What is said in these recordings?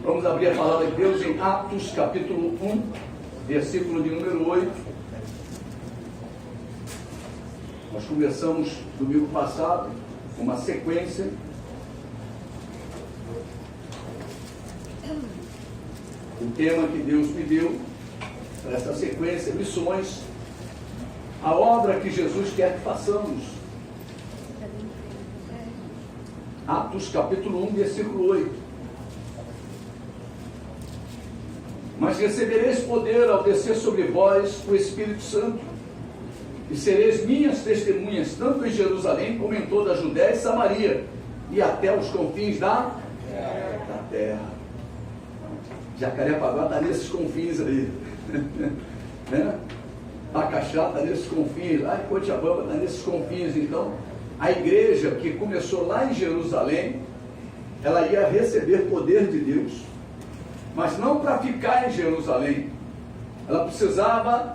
Vamos abrir a palavra de Deus em Atos capítulo 1, versículo de número 8. Nós começamos domingo passado uma sequência. O tema que Deus me deu para essa sequência, missões, a obra que Jesus quer que façamos. Atos capítulo 1, versículo 8. Mas recebereis poder ao descer sobre vós o Espírito Santo, e sereis minhas testemunhas, tanto em Jerusalém como em toda a Judéia e Samaria, e até os confins da terra. Jacarepaguá está nesses confins aí. Né? Bacaxá está nesses confins, lá em Cochabamba está nesses confins. Então, a igreja que começou lá em Jerusalém, ela ia receber poder de Deus, mas não para ficar em Jerusalém. Ela precisava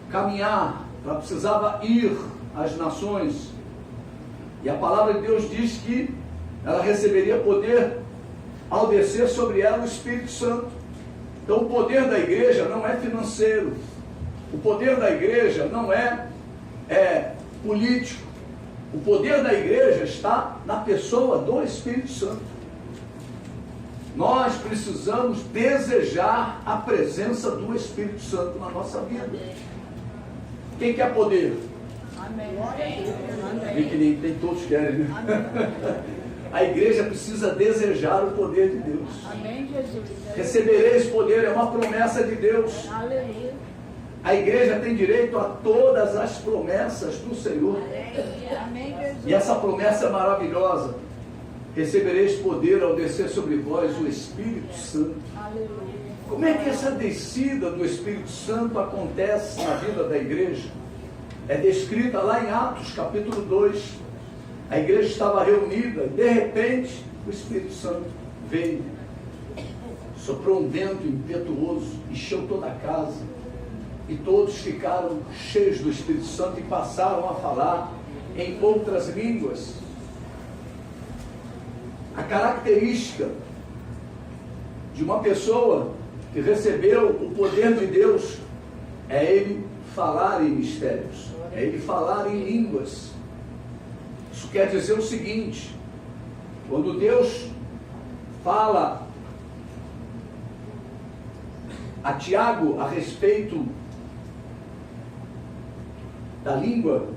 caminhar, ela precisava ir às nações. E a palavra de Deus diz que ela receberia poder ao descer sobre ela o Espírito Santo. Então o poder da igreja não é financeiro, o poder da igreja não é político, o poder da igreja está na pessoa do Espírito Santo. Nós precisamos desejar a presença do Espírito Santo na nossa vida. Quem quer poder? Amém. Que nem todos querem, né? A igreja precisa desejar o poder de Deus. Amém, Jesus. Recebereis poder, é uma promessa de Deus. Aleluia. A igreja tem direito a todas as promessas do Senhor. Amém, Jesus. E essa promessa é maravilhosa. Recebereis poder ao descer sobre vós o Espírito Santo. Aleluia. Como é que essa descida do Espírito Santo acontece na vida da igreja? É descrita lá em Atos capítulo 2. A igreja estava reunida e de repente o Espírito Santo veio, soprou um vento impetuoso, encheu toda a casa e todos ficaram cheios do Espírito Santo e passaram a falar em outras línguas. A característica de uma pessoa que recebeu o poder de Deus é ele falar em mistérios, é ele falar em línguas. Isso quer dizer o seguinte: quando Deus fala a Tiago a respeito da língua,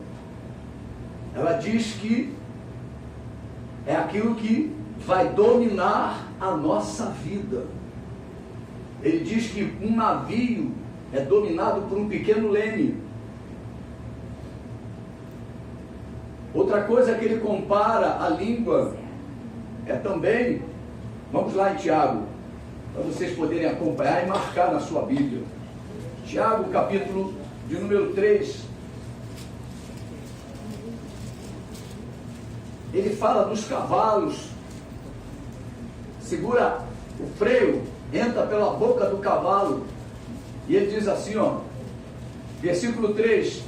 ela diz que é aquilo que vai dominar a nossa vida. Ele diz que um navio é dominado por um pequeno leme. Outra coisa que ele compara a língua é também, vamos lá em Tiago, para vocês poderem acompanhar e marcar na sua Bíblia. Tiago, capítulo de número 3. Ele fala dos cavalos, segura o freio, entra pela boca do cavalo, e ele diz assim, versículo 3,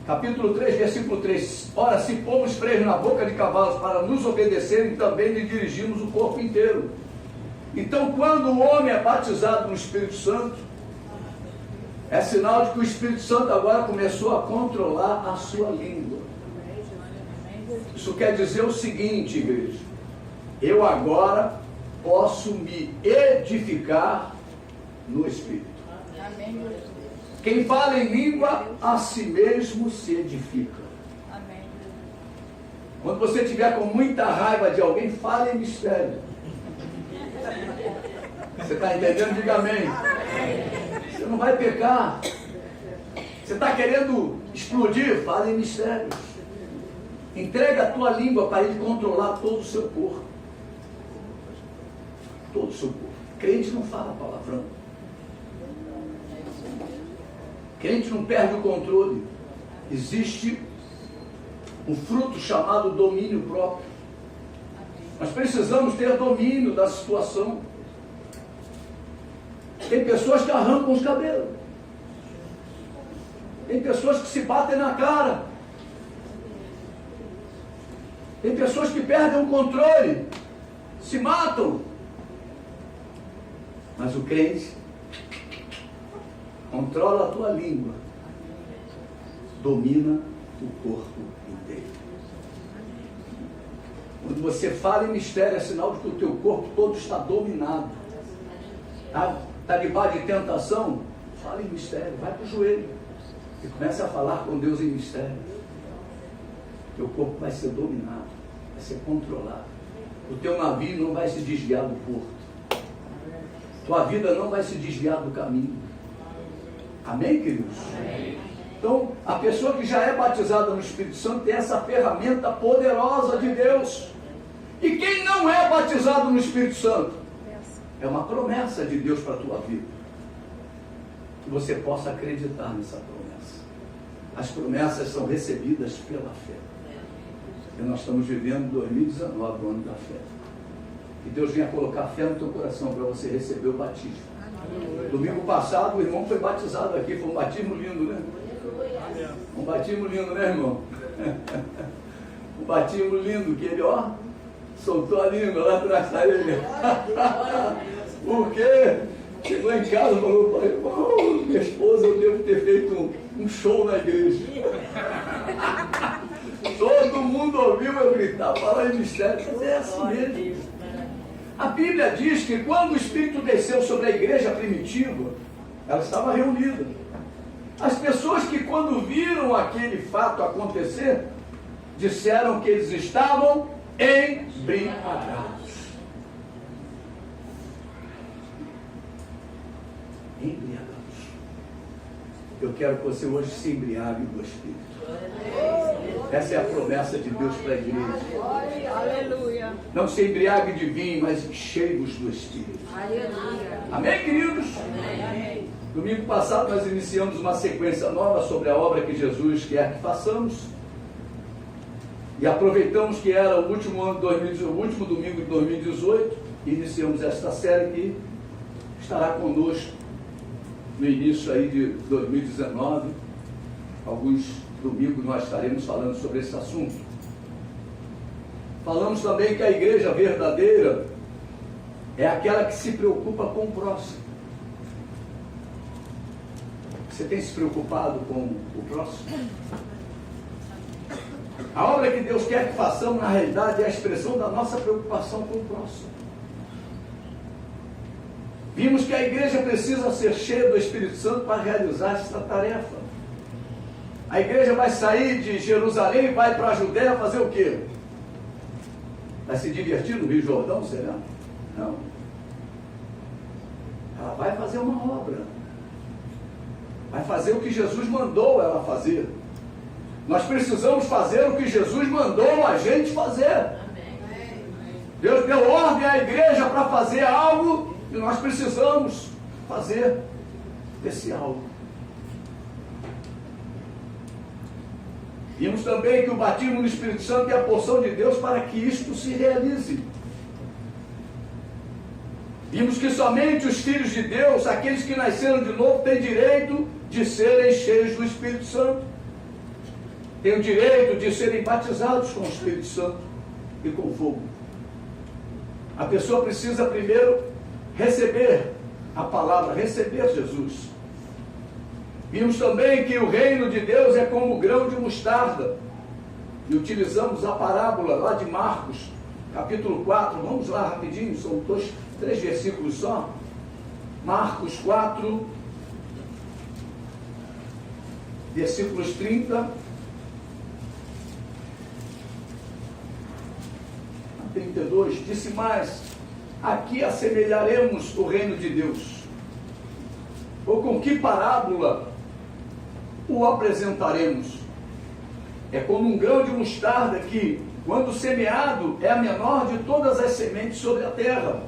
capítulo 3, versículo 3, ora, se pomos freio na boca de cavalos para nos obedecerem, também lhe dirigimos o corpo inteiro. Então, quando o homem é batizado no Espírito Santo, é sinal de que o Espírito Santo agora começou a controlar a sua língua. Isso quer dizer o seguinte, igreja: eu agora posso me edificar no Espírito. Quem fala em língua, a si mesmo se edifica. Quando você estiver com muita raiva de alguém, fale em mistério. Você está entendendo? Diga amém. Você não vai pecar. Você está querendo explodir? Fale em mistério. Entrega a tua língua para ele controlar todo o seu corpo. Todo o seu corpo. Crente não fala palavrão. Crente não perde o controle. Existe um fruto chamado domínio próprio. Nós precisamos ter domínio da situação. Tem pessoas que arrancam os cabelos. Tem pessoas que se batem na cara. Tem pessoas que perdem o controle, se matam. Mas o crente controla a tua língua, domina o corpo inteiro. Quando você fala em mistério, é sinal de que o teu corpo todo está dominado. Está debaixo de tentação? Fala em mistério, vai para o joelho e começa a falar com Deus em mistério. Teu corpo vai ser dominado, vai ser controlado. O teu navio não vai se desviar do porto. Tua vida não vai se desviar do caminho. Amém, queridos? Amém. Então, a pessoa que já é batizada no Espírito Santo tem essa ferramenta poderosa de Deus. E quem não é batizado no Espírito Santo? É uma promessa de Deus para a tua vida. Que você possa acreditar nessa promessa. As promessas são recebidas pela fé. E nós estamos vivendo 2019, o ano da fé. Que Deus venha colocar fé no teu coração para você receber o batismo. Domingo passado o irmão foi batizado aqui, foi um batismo lindo, né? Um batismo lindo, né, irmão? Um batismo lindo, que ele, ó, soltou a língua lá atrás da ele. Por quê? Chegou em casa e falou, irmão, minha esposa, eu devo ter feito um show na igreja. Todo mundo ouviu eu gritar, falar em mistério, mas é assim mesmo. A Bíblia diz que quando o Espírito desceu sobre a igreja primitiva, ela estava reunida. As pessoas que quando viram aquele fato acontecer, disseram que eles estavam embriagados. Embriagados. Eu quero que você hoje se embriague do Espírito. Essa é a promessa de Deus para a igreja. Aleluia. Não se embriague de vinho, mas cheios do Espírito. Aleluia. Amém, queridos? Amém. Domingo passado nós iniciamos uma sequência nova sobre a obra que Jesus quer que façamos. E aproveitamos que era o último ano de 2018, o último domingo de 2018, e iniciamos esta série que estará conosco no início aí de 2019. Alguns domingos nós estaremos falando sobre esse assunto. Falamos também que a igreja verdadeira é aquela que se preocupa com o próximo. Você tem se preocupado com o próximo? A obra que Deus quer que façamos, na realidade, é a expressão da nossa preocupação com o próximo. Vimos que a igreja precisa ser cheia do Espírito Santo para realizar esta tarefa. A igreja vai sair de Jerusalém e vai para a Judéia fazer o quê? Vai se divertir no Rio Jordão, será? Não. Ela vai fazer uma obra. Vai fazer o que Jesus mandou ela fazer. Nós precisamos fazer o que Jesus mandou a gente fazer. Deus deu ordem à igreja para fazer algo e nós precisamos fazer esse algo. Vimos também que o batismo no Espírito Santo é a porção de Deus para que isto se realize. Vimos que somente os filhos de Deus, aqueles que nasceram de novo, têm direito de serem cheios do Espírito Santo. Têm o direito de serem batizados com o Espírito Santo e com fogo. A pessoa precisa primeiro receber a palavra, receber Jesus. Vimos também que o reino de Deus é como o grão de mostarda. E utilizamos a parábola lá de Marcos, capítulo 4. Vamos lá rapidinho, são 3 versículos só. Marcos 4, versículos 30 a 32. Disse mais: aqui assemelharemos o reino de Deus. Ou com que parábola o apresentaremos? É como um grão de mostarda que, quando semeado, é a menor de todas as sementes sobre a terra.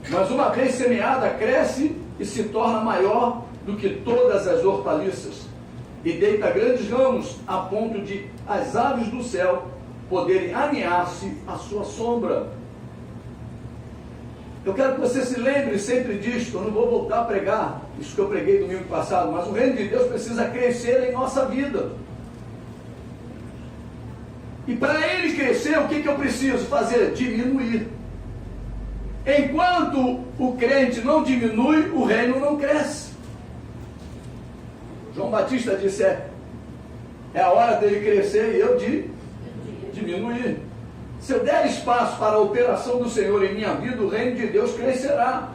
Mas uma vez semeada, cresce e se torna maior do que todas as hortaliças, e deita grandes ramos, a ponto de as aves do céu poderem aninhar-se à sua sombra. Eu quero que você se lembre sempre disto. Eu não vou voltar a pregar isso que eu preguei domingo passado, mas o reino de Deus precisa crescer em nossa vida. E para ele crescer, o que eu preciso fazer? Diminuir. Enquanto o crente não diminui, o reino não cresce. João Batista disse, é a hora dele crescer e eu de diminuir. Se eu der espaço para a operação do Senhor em minha vida, o reino de Deus crescerá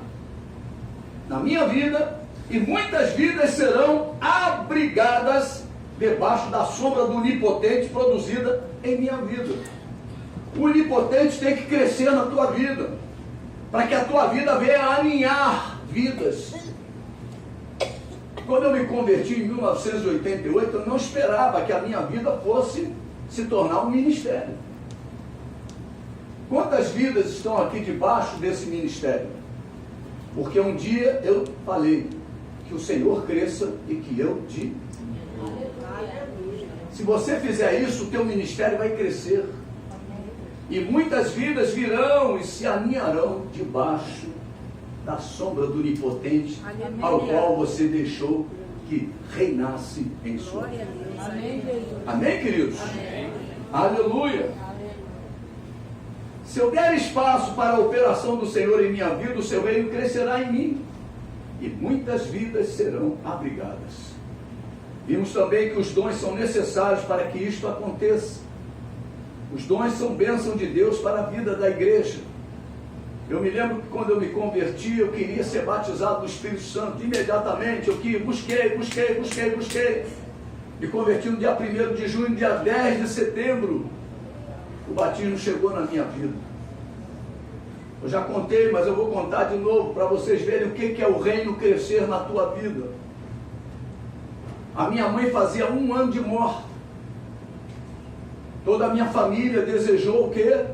na minha vida, e muitas vidas serão abrigadas debaixo da sombra do onipotente produzida em minha vida. O onipotente tem que crescer na tua vida, para que a tua vida venha a aninhar vidas. Quando eu me converti em 1988, eu não esperava que a minha vida fosse se tornar um ministério. Quantas vidas estão aqui debaixo desse ministério? Porque um dia eu falei que o Senhor cresça e que eu diminua. Se você fizer isso, o teu ministério vai crescer. E muitas vidas virão e se aninharão debaixo da sombra do onipotente, ao qual você deixou que reinasse em sua vida. Amém, queridos? Amém. Aleluia. Se eu der espaço para a operação do Senhor em minha vida, o seu reino crescerá em mim, e muitas vidas serão abrigadas. Vimos também que os dons são necessários para que isto aconteça. Os dons são bênção de Deus para a vida da igreja. Eu me lembro que quando eu me converti, eu queria ser batizado no Espírito Santo. Imediatamente eu busquei. Me converti no dia 1º de junho, dia 10 de setembro. O batismo chegou na minha vida. Eu já contei, mas eu vou contar de novo para vocês verem o que é o reino crescer na tua vida. A minha mãe fazia 1 ano de morte. Toda a minha família desejou o quê?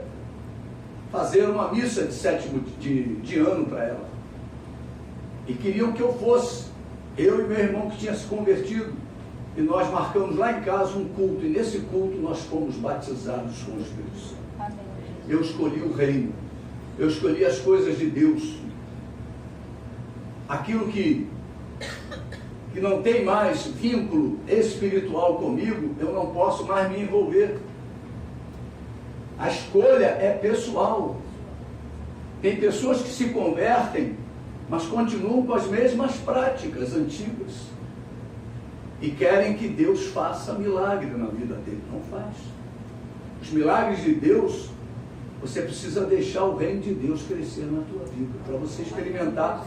Fazer uma missa de 7º de ano para ela. E queriam que eu fosse. Eu e meu irmão que tinha se convertido. E nós marcamos lá em casa um culto. E nesse culto nós fomos batizados com o Espírito Santo. Eu escolhi o reino. Eu escolhi as coisas de Deus. Aquilo que não tem mais vínculo espiritual comigo, eu não posso mais me envolver. A escolha é pessoal. Tem pessoas que se convertem, mas continuam com as mesmas práticas antigas. E querem que Deus faça milagre na vida dele. Não faz. Os milagres de Deus, você precisa deixar o reino de Deus crescer na tua vida, para você experimentar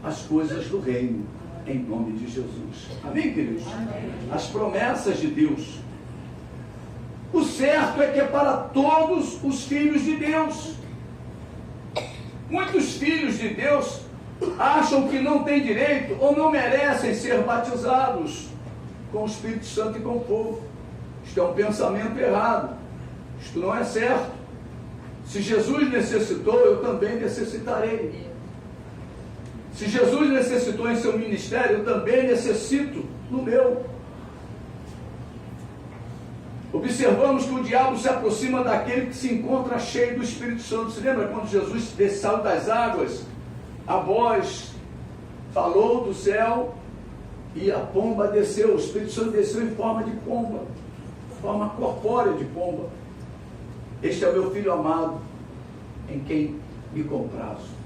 as coisas do reino, em nome de Jesus. Amém, queridos? Amém. As promessas de Deus. O certo é que é para todos os filhos de Deus. Muitos filhos de Deus acham que não têm direito ou não merecem ser batizados com o Espírito Santo e com o povo. Isto é um pensamento errado. Isto não é certo. Se Jesus necessitou, eu também necessitarei. Se Jesus necessitou em seu ministério, eu também necessito no meu. Observamos que o diabo se aproxima daquele que se encontra cheio do Espírito Santo. Se lembra quando Jesus saiu das águas? A voz falou do céu e a pomba desceu. O Espírito Santo desceu em forma de pomba, forma corpórea de pomba. Este é o meu filho amado, em quem me comprazo.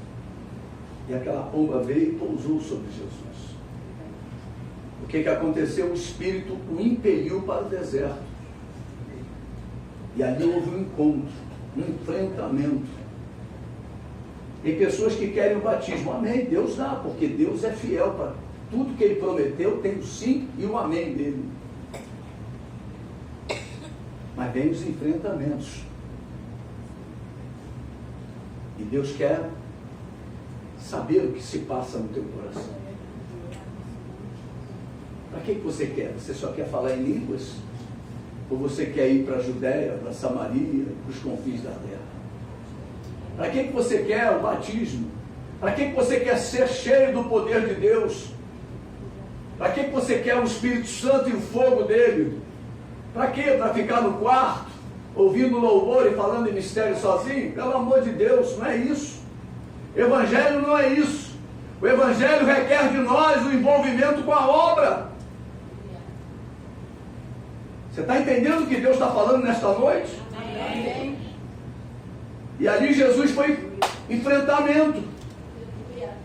E aquela pomba veio e pousou sobre Jesus. O que aconteceu? O Espírito o impeliu para o deserto. E ali houve um encontro, um enfrentamento. Tem pessoas que querem o batismo. Amém, Deus dá, porque Deus é fiel para tudo que Ele prometeu, tem o sim e o amém dele. Mas vem os enfrentamentos. E Deus quer saber o que se passa no teu coração. Para que você quer? Você só quer falar em línguas? Ou você quer ir para a Judéia, para Samaria, para os confins da terra? Para que você quer o batismo? Para que você quer ser cheio do poder de Deus? Para que você quer o Espírito Santo e o fogo dele? Para quê? Para ficar no quarto, ouvindo louvor e falando em mistério sozinho? Pelo amor de Deus, não é isso. Evangelho não é isso. O Evangelho requer de nós o envolvimento com a obra. Você está entendendo o que Deus está falando nesta noite? Amém. E ali Jesus foi enfrentamento.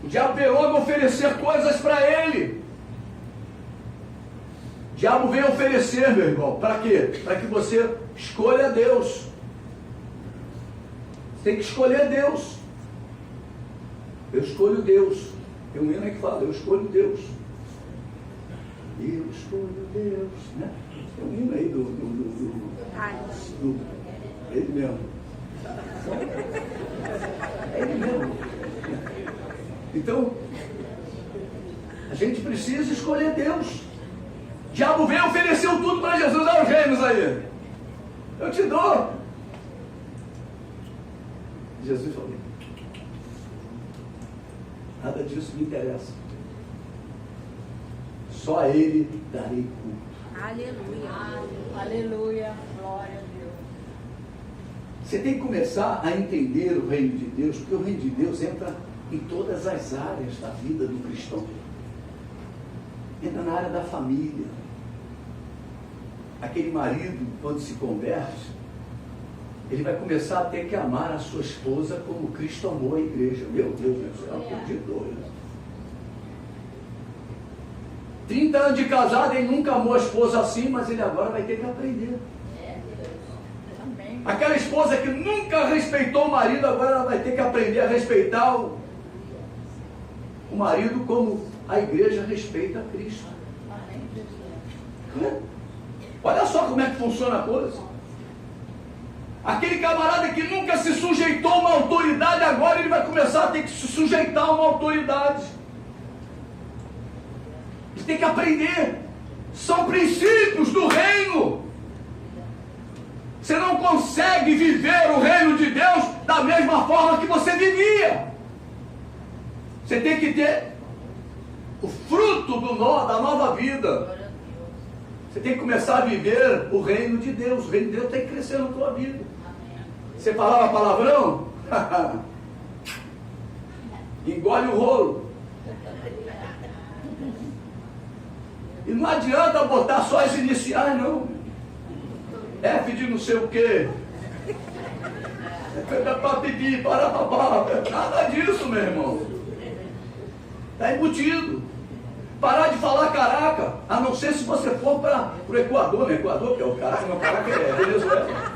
O diabo veio logo oferecer coisas para ele. O diabo veio oferecer, meu irmão, para quê? Para que você escolha Deus. Você tem que escolher Deus. Eu escolho Deus. Tem um hino aí que fala, eu escolho Deus. Eu escolho Deus, né? Tem um hino aí do ele mesmo. É ele mesmo. Então, a gente precisa escolher Deus. O diabo veio e ofereceu tudo para Jesus. Olha os reinos aí. Eu te dou. Jesus falou, nada disso me interessa. Só a Ele darei culto. Aleluia. Aleluia. Glória a Deus. Você tem que começar a entender o reino de Deus, porque o reino de Deus entra em todas as áreas da vida do cristão. Entra na área da família. Aquele marido, quando se converte, ele vai começar a ter que amar a sua esposa como Cristo amou a igreja. Meu Deus do céu, que de doido. 30 anos de casado, ele nunca amou a esposa assim, mas ele agora vai ter que aprender. Aquela esposa que nunca respeitou o marido, agora ela vai ter que aprender a respeitar o marido como a igreja respeita a Cristo. Olha só como é que funciona a coisa. Aquele camarada que nunca se sujeitou a uma autoridade, agora ele vai começar a ter que se sujeitar a uma autoridade. Ele tem que aprender. São princípios do reino. Você não consegue viver o reino de Deus da mesma forma que você vivia. Você tem que ter o fruto da nova vida. Você tem que começar a viver o reino de Deus. O reino de Deus tem que crescer na tua vida. Você falava palavrão? Engole o rolo. E não adianta botar só as iniciais, não. F de não sei o quê. Papipi, parapapá. Nada disso, meu irmão. Está embutido. Parar de falar caraca, a não ser se você for para o Equador, né? Equador, que é o caraca, não, caraca é Venezuela.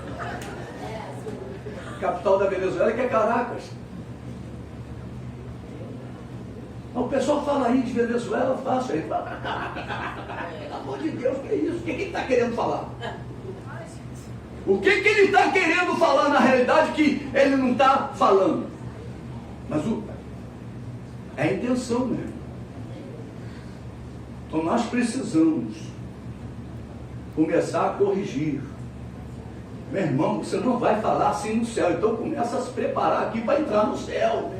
Capital da Venezuela que é Caracas. O pessoal fala aí de Venezuela, fácil, aí fala caraca, pelo amor de Deus, que é isso? O que ele está querendo falar? O que ele está querendo falar na realidade que ele não está falando? Mas é a intenção mesmo. Então nós precisamos começar a corrigir. Meu irmão, você não vai falar assim no céu, então começa a se preparar aqui para entrar no céu.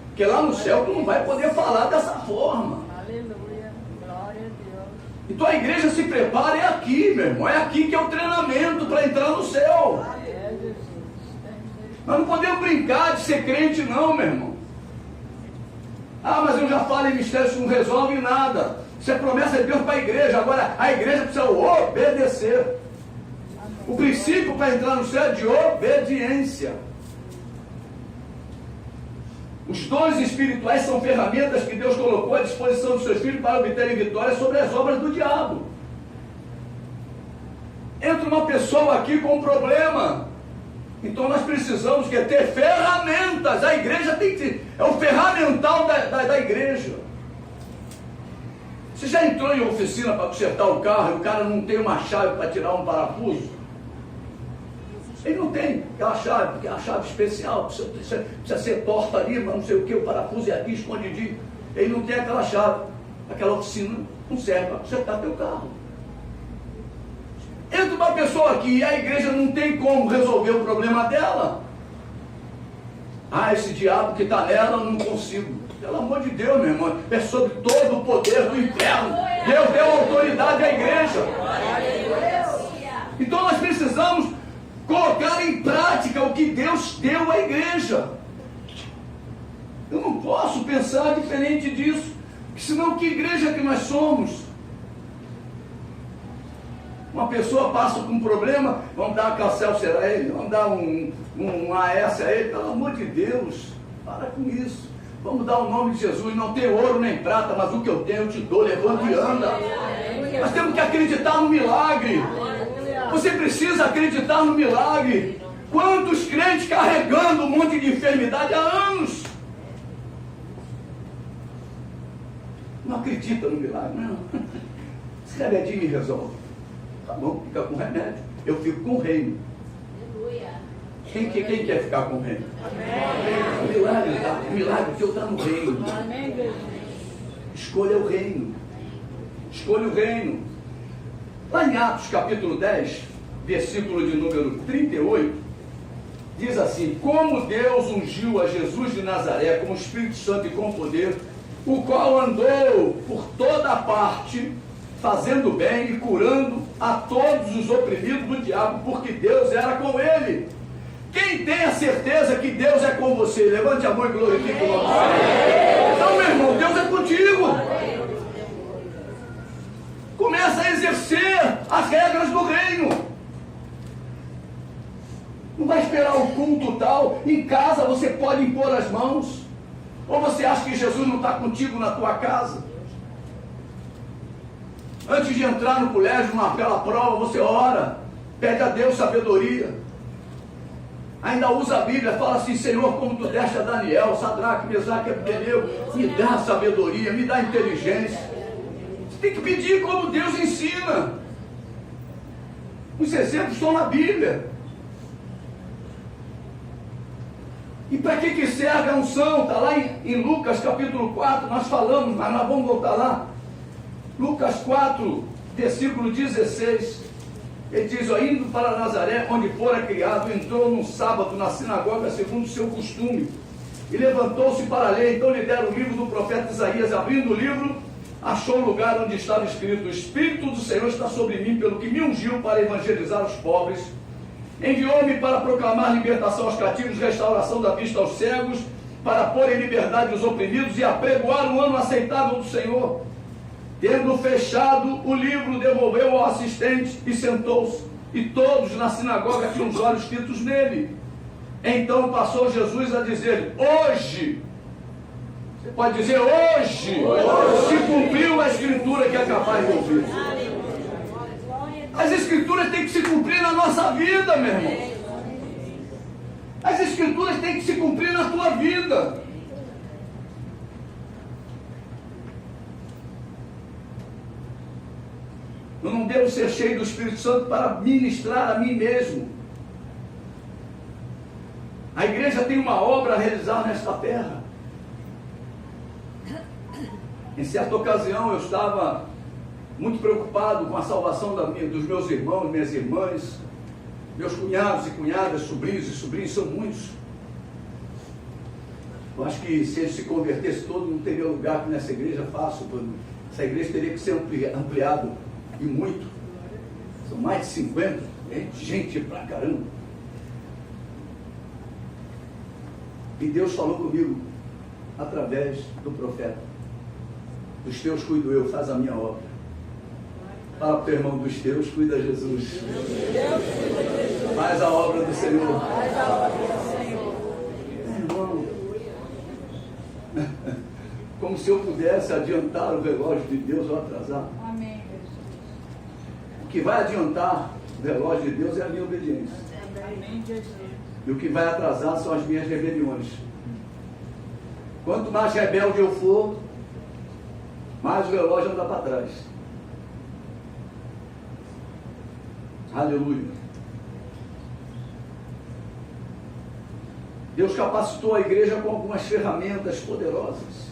Porque lá no céu tu não vai poder falar dessa forma. Aleluia. Glória a Deus. Então a igreja se prepara, é aqui, meu irmão. É aqui que é o treinamento para entrar no céu. Nós não podemos brincar de ser crente não, meu irmão. Ah, mas eu já falo em mistério, isso não resolve nada. Isso é promessa de Deus para a igreja. Agora a igreja precisa obedecer. O princípio para entrar no céu é de obediência. Os dons espirituais são ferramentas que Deus colocou à disposição dos seus filhos para obterem vitória sobre as obras do diabo. Entra uma pessoa aqui com um problema, então nós precisamos ter ferramentas. A igreja tem que ter, é o ferramental da igreja. Você já entrou em oficina para consertar o carro e o cara não tem uma chave para tirar um parafuso? Ele não tem aquela chave, porque é uma chave especial, precisa ser torta ali, mas não sei o que, o parafuso é aqui escondidinho. Ele não tem aquela chave, aquela oficina não serve para consertar teu carro. Entra uma pessoa aqui e a igreja não tem como resolver o problema dela. Ah, esse diabo que está nela, eu não consigo. Pelo amor de Deus, meu irmão, é sobre todo o poder do inferno. Deus deu autoridade à igreja. Então nós precisamos colocar em prática o que Deus deu à igreja. Eu não posso pensar diferente disso, senão que igreja que nós somos? Uma pessoa passa com um problema, vamos dar uma Calcelser a ele, vamos dar um AS a ele, pelo amor de Deus, para com isso. Vamos dar o nome de Jesus, não tem ouro nem prata, mas o que eu tenho eu te dou, levanta e anda. Nós temos que acreditar no milagre. Você precisa acreditar no milagre. Quantos crentes carregando um monte de enfermidade há anos? Não acredita no milagre, não. Esse remedinho me resolve. Tá bom, fica com remédio. Eu fico com o reino. Quem quer ficar com o reino? O milagre, tá? O milagre teu está no reino. Escolha o reino. Escolha o reino. Lá em Atos capítulo 10, versículo de número 38, diz assim: como Deus ungiu a Jesus de Nazaré com o Espírito Santo e com poder, o qual andou por toda a parte, fazendo bem e curando a todos os oprimidos do diabo, porque Deus era com ele. Quem tem a certeza que Deus é com você? Levante a mão e glorifique o nome do Senhor. Então, meu irmão, Deus é contigo. Começa a exercer as regras do reino. Não vai esperar o culto tal. Em casa você pode impor as mãos. Ou você acha que Jesus não está contigo na tua casa? Antes de entrar no colégio, pela prova, você ora, pede a Deus sabedoria. Ainda usa a Bíblia, fala assim: Senhor, como tu deste a Daniel, Sadraque, Mesaque e Abednego, me dá sabedoria, me dá inteligência. Você tem que pedir como Deus ensina. Os exemplos estão na Bíblia. E para que serve a unção? Está lá em Lucas capítulo 4, nós falamos, mas nós vamos voltar lá. Lucas 4, versículo 16. Ele diz: indo para Nazaré, onde fora criado, entrou num sábado na sinagoga, segundo o seu costume, e levantou-se para ler. Então lhe deram o livro do profeta Isaías. Abrindo o livro, achou o lugar onde estava escrito: o Espírito do Senhor está sobre mim, pelo que me ungiu para evangelizar os pobres. Enviou-me para proclamar libertação aos cativos, restauração da vista aos cegos, para pôr em liberdade os oprimidos e apregoar o ano aceitável do Senhor. Tendo fechado o livro, devolveu ao assistente e sentou-se. E todos na sinagoga tinham os olhos fitos nele. Então passou Jesus a dizer: hoje, você pode dizer hoje, se cumpriu a escritura que é capaz de ouvir. As escrituras têm que se cumprir na nossa vida, meu irmão. As escrituras têm que se cumprir na tua vida. Eu não devo ser cheio do Espírito Santo para ministrar a mim mesmo. A igreja tem uma obra a realizar nesta terra. Em certa ocasião eu estava muito preocupado com a salvação dos meus irmãos, minhas irmãs, meus cunhados e cunhadas, sobrinhos e sobrinhas, são muitos. Eu acho que se eles se convertessem todos, não teria lugar aqui nessa igreja fácil. Essa igreja teria que ser ampliada. E muito, são mais de 50, gente pra caramba. E Deus falou comigo através do profeta: dos teus cuido eu, faz a minha obra. Fala para o teu irmão: dos teus cuida Jesus, faz a obra do Senhor. Irmão, como se eu pudesse adiantar o relógio de Deus ou atrasar. Amém. O que vai adiantar o relógio de Deus é a minha obediência. Amém, Jesus. E o que vai atrasar são as minhas rebeliões. Quanto mais rebelde eu for, mais o relógio anda para trás. Aleluia. Deus capacitou a igreja com algumas ferramentas poderosas: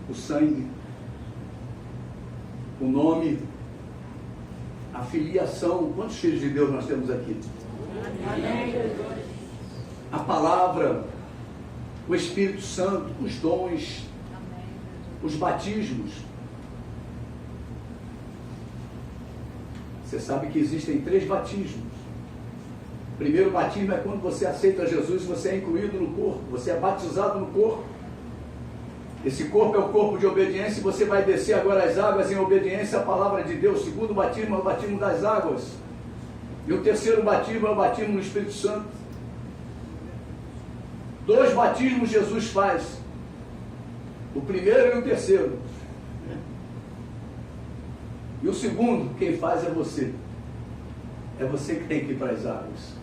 o sangue, o nome, a filiação. Quantos filhos de Deus nós temos aqui? Amém, Jesus. A palavra, o Espírito Santo, os dons, os batismos. Você sabe que existem 3 batismos. O primeiro batismo é quando você aceita Jesus, você é incluído no corpo, você é batizado no corpo. Esse corpo é o corpo de obediência e você vai descer agora as águas em obediência à palavra de Deus. O segundo batismo é o batismo das águas. E o terceiro batismo é o batismo no Espírito Santo. 2 batismos Jesus faz. O primeiro e o terceiro. E o segundo, quem faz é você. É você que tem que ir para as águas.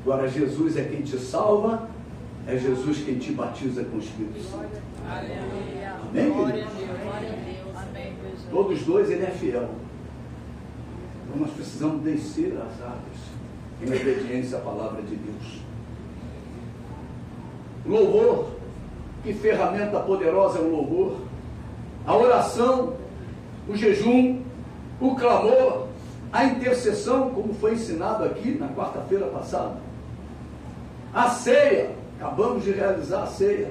Agora Jesus é quem te salva. É Jesus quem te batiza com o Espírito Santo. Aleluia. Amém, Glória a queridos? Deus. Glória a Deus. Amém, Jesus. Todos dois ele é fiel. Então nós precisamos descer as águas em obediência à palavra de Deus. Louvor, que ferramenta poderosa é o louvor. A oração, o jejum, o clamor, a intercessão, como foi ensinado aqui na quarta-feira passada. A ceia, acabamos de realizar a ceia.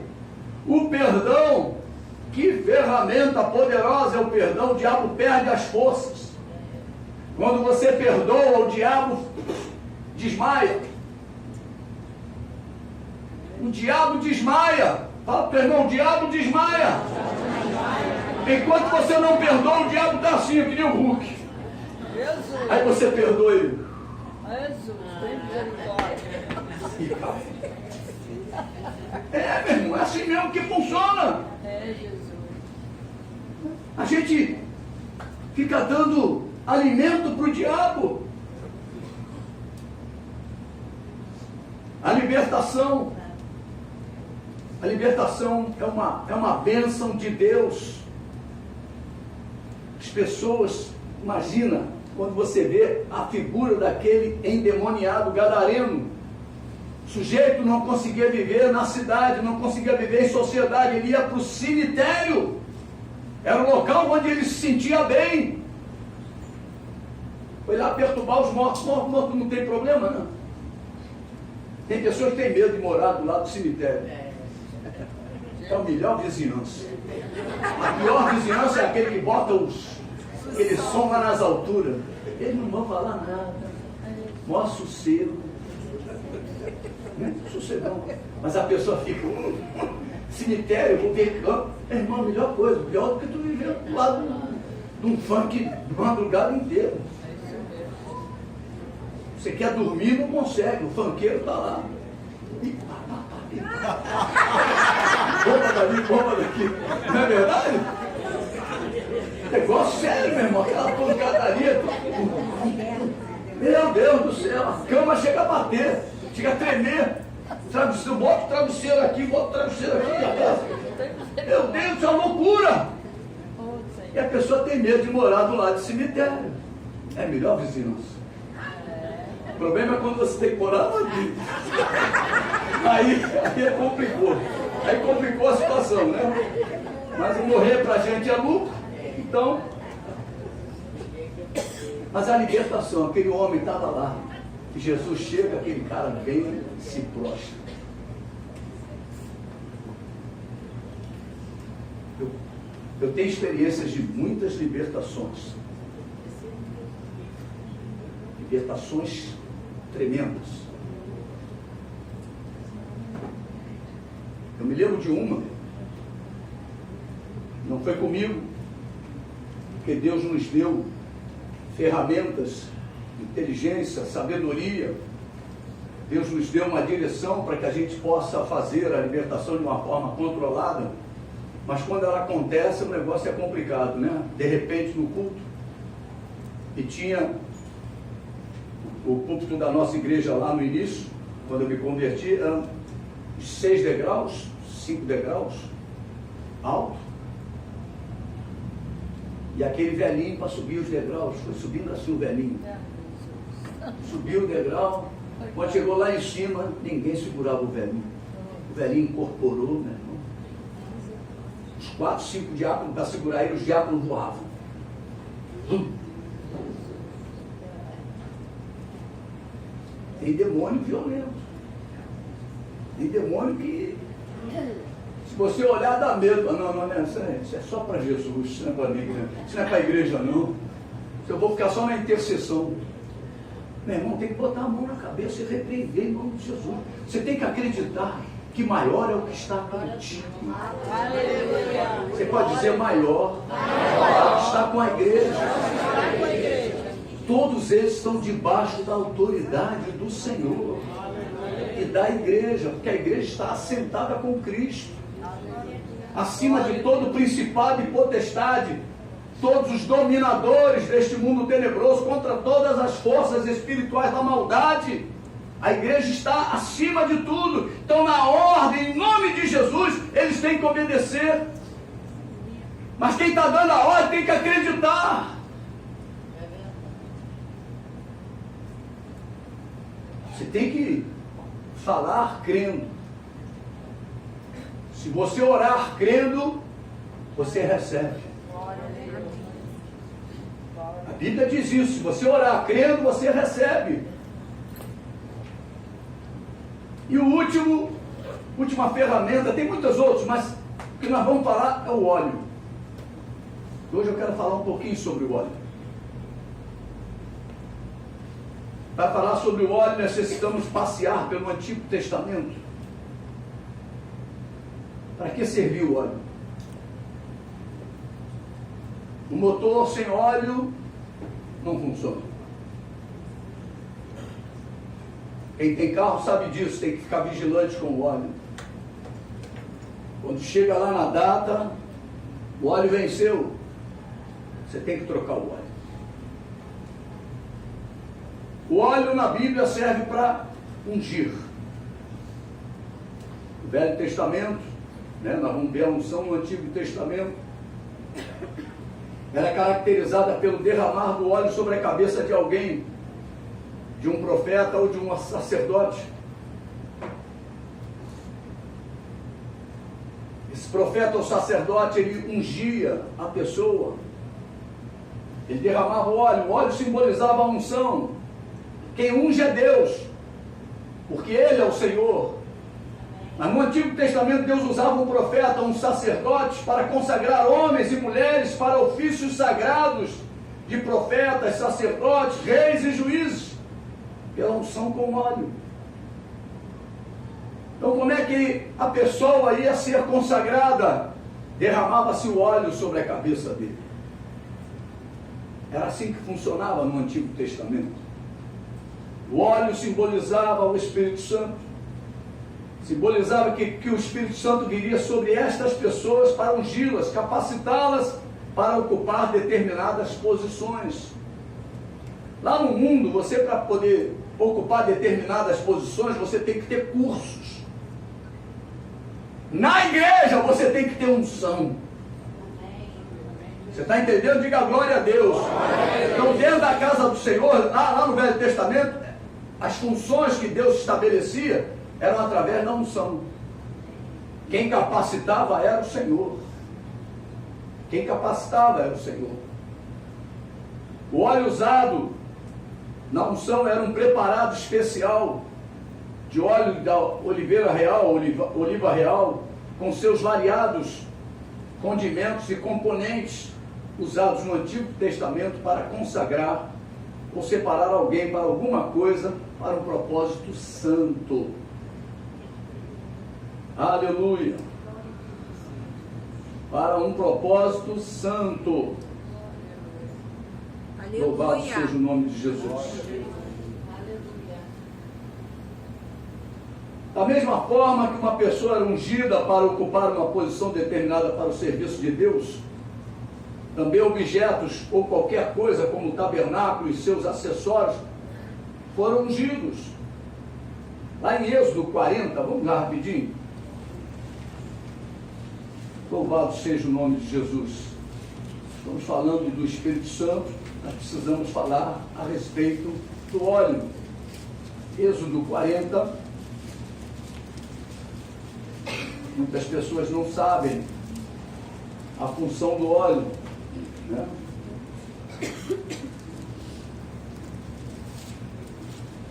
O perdão, que ferramenta poderosa é o perdão. O diabo perde as forças. Quando você perdoa, o diabo desmaia. O diabo desmaia. Fala para o irmão, o diabo desmaia. Enquanto você não perdoa, o diabo está assim, que nem o Hulk. Jesus. Aí você perdoa ele. Jesus, tem misericórdia. É, meu irmão, é assim mesmo que funciona. É, Jesus. A gente fica dando alimento para o diabo. A libertação é uma bênção de Deus. As pessoas, imagina, quando você vê a figura daquele endemoniado gadareno, o sujeito não conseguia viver na cidade, não conseguia viver em sociedade, ele ia para o cemitério, era o local onde ele se sentia bem. Foi lá perturbar os mortos. Morto não tem problema, não. Tem pessoas que têm medo de morar do lado do cemitério. É a melhor vizinhança. A pior vizinhança é aquele que bota aquele som lá nas alturas. Eles não vão falar nada. Mó sossego. Sossegão. Mas a pessoa fica, cemitério, vou ver campo. Irmão, a melhor coisa, pior do que tu viver do lado de um funk de madrugada inteira. Você quer dormir, não consegue, o funkeiro está lá. Bomba dali, bomba daqui. Não é verdade? Negócio sério, meu irmão, aquela pancadaria. Meu Deus do céu, a cama chega a bater, chega a tremer. Travesseiro, bota o travesseiro aqui, bota o travesseiro aqui. Meu Deus, isso é uma loucura. E a pessoa tem medo de morar do lado do cemitério. É melhor vizinhança. O problema é quando você tem que morar aqui. Aí complicou. Aí complicou a situação, né? Mas morrer pra gente é lucro. Então, mas a libertação, aquele homem estava lá. E Jesus chega, aquele cara vem e se prostra. Eu tenho experiências de muitas libertações. Libertações tremendas. Eu me lembro de uma, não foi comigo, porque Deus nos deu ferramentas, inteligência, sabedoria. Deus nos deu uma direção para que a gente possa fazer a libertação de uma forma controlada. Mas quando ela acontece, o negócio é complicado, né? De repente, no culto, e tinha o púlpito da nossa igreja lá no início, quando eu me converti, eram 6 degraus, 5 degraus, alto. E aquele velhinho para subir os degraus, foi subindo assim o velhinho. Subiu o degrau, quando chegou lá em cima, ninguém segurava o velhinho. O velhinho incorporou, né? Os 4, 5 diáconos, para segurar ele, os diáconos voavam. Tem demônio violento. Tem demônio que, se você olhar, dá medo. Não, isso é só para Jesus, isso não é para mim, né? Isso não é para a igreja, não. Eu vou ficar só na intercessão. Meu irmão, tem que botar a mão na cabeça e repreender em nome de Jesus. Você tem que acreditar que maior é o que está contigo. Aleluia. Você pode dizer maior é o que está com a igreja. Todos eles estão debaixo da autoridade do Senhor e da igreja, porque a igreja está assentada com Cristo, acima de todo principado e potestade, todos os dominadores deste mundo tenebroso, contra todas as forças espirituais da maldade. A igreja está acima de tudo. Então, na ordem, em nome de Jesus, eles têm que obedecer. Mas quem está dando a ordem tem que acreditar. Você tem que falar crendo. Se você orar crendo, você recebe. A Bíblia diz isso. Se você orar crendo, você recebe. E última ferramenta, tem muitas outras, mas o que nós vamos falar é o óleo. Hoje eu quero falar um pouquinho sobre o óleo. Para falar sobre o óleo, necessitamos passear pelo Antigo Testamento. Para que serviu o óleo? O motor sem óleo não funciona. Quem tem carro sabe disso, tem que ficar vigilante com o óleo. Quando chega lá na data, o óleo venceu, você tem que trocar o óleo. O óleo na Bíblia serve para ungir. O Velho Testamento, nós vamos ver a unção no Antigo Testamento, era caracterizada pelo derramar do óleo sobre a cabeça de alguém, de um profeta ou de um sacerdote. Esse profeta ou sacerdote, ele ungia a pessoa, ele derramava o óleo simbolizava a unção. Quem unge é Deus, porque Ele é o Senhor. Mas no Antigo Testamento Deus usava um profeta, um sacerdote, para consagrar homens e mulheres para ofícios sagrados de profetas, sacerdotes, reis e juízes, pela unção com óleo. Então, como é que a pessoa ia ser consagrada? Derramava-se o óleo sobre a cabeça dele. Era assim que funcionava no Antigo Testamento. O óleo simbolizava o Espírito Santo. Simbolizava que o Espírito Santo viria sobre estas pessoas para ungí-las, capacitá-las para ocupar determinadas posições. Lá no mundo, você, para poder ocupar determinadas posições, você tem que ter cursos. Na igreja, você tem que ter unção. Você está entendendo? Diga glória a Deus. Então, dentro da casa do Senhor, lá no Velho Testamento, as funções que Deus estabelecia eram através da unção. Quem capacitava era o Senhor. Quem capacitava era o Senhor. O óleo usado na unção era um preparado especial de óleo da oliveira real, oliva real, com seus variados condimentos e componentes usados no Antigo Testamento para consagrar ou separar alguém para alguma coisa, para um propósito santo. Aleluia! Para um propósito santo. Aleluia. Louvado seja o nome de Jesus. Da mesma forma que uma pessoa era ungida para ocupar uma posição determinada para o serviço de Deus, também objetos ou qualquer coisa, como o tabernáculo e seus acessórios, foram ungidos. Lá em Êxodo 40, vamos lá rapidinho. Louvado seja o nome de Jesus. Estamos falando do Espírito Santo, nós precisamos falar a respeito do óleo. Êxodo 40. Muitas pessoas não sabem a função do óleo, né?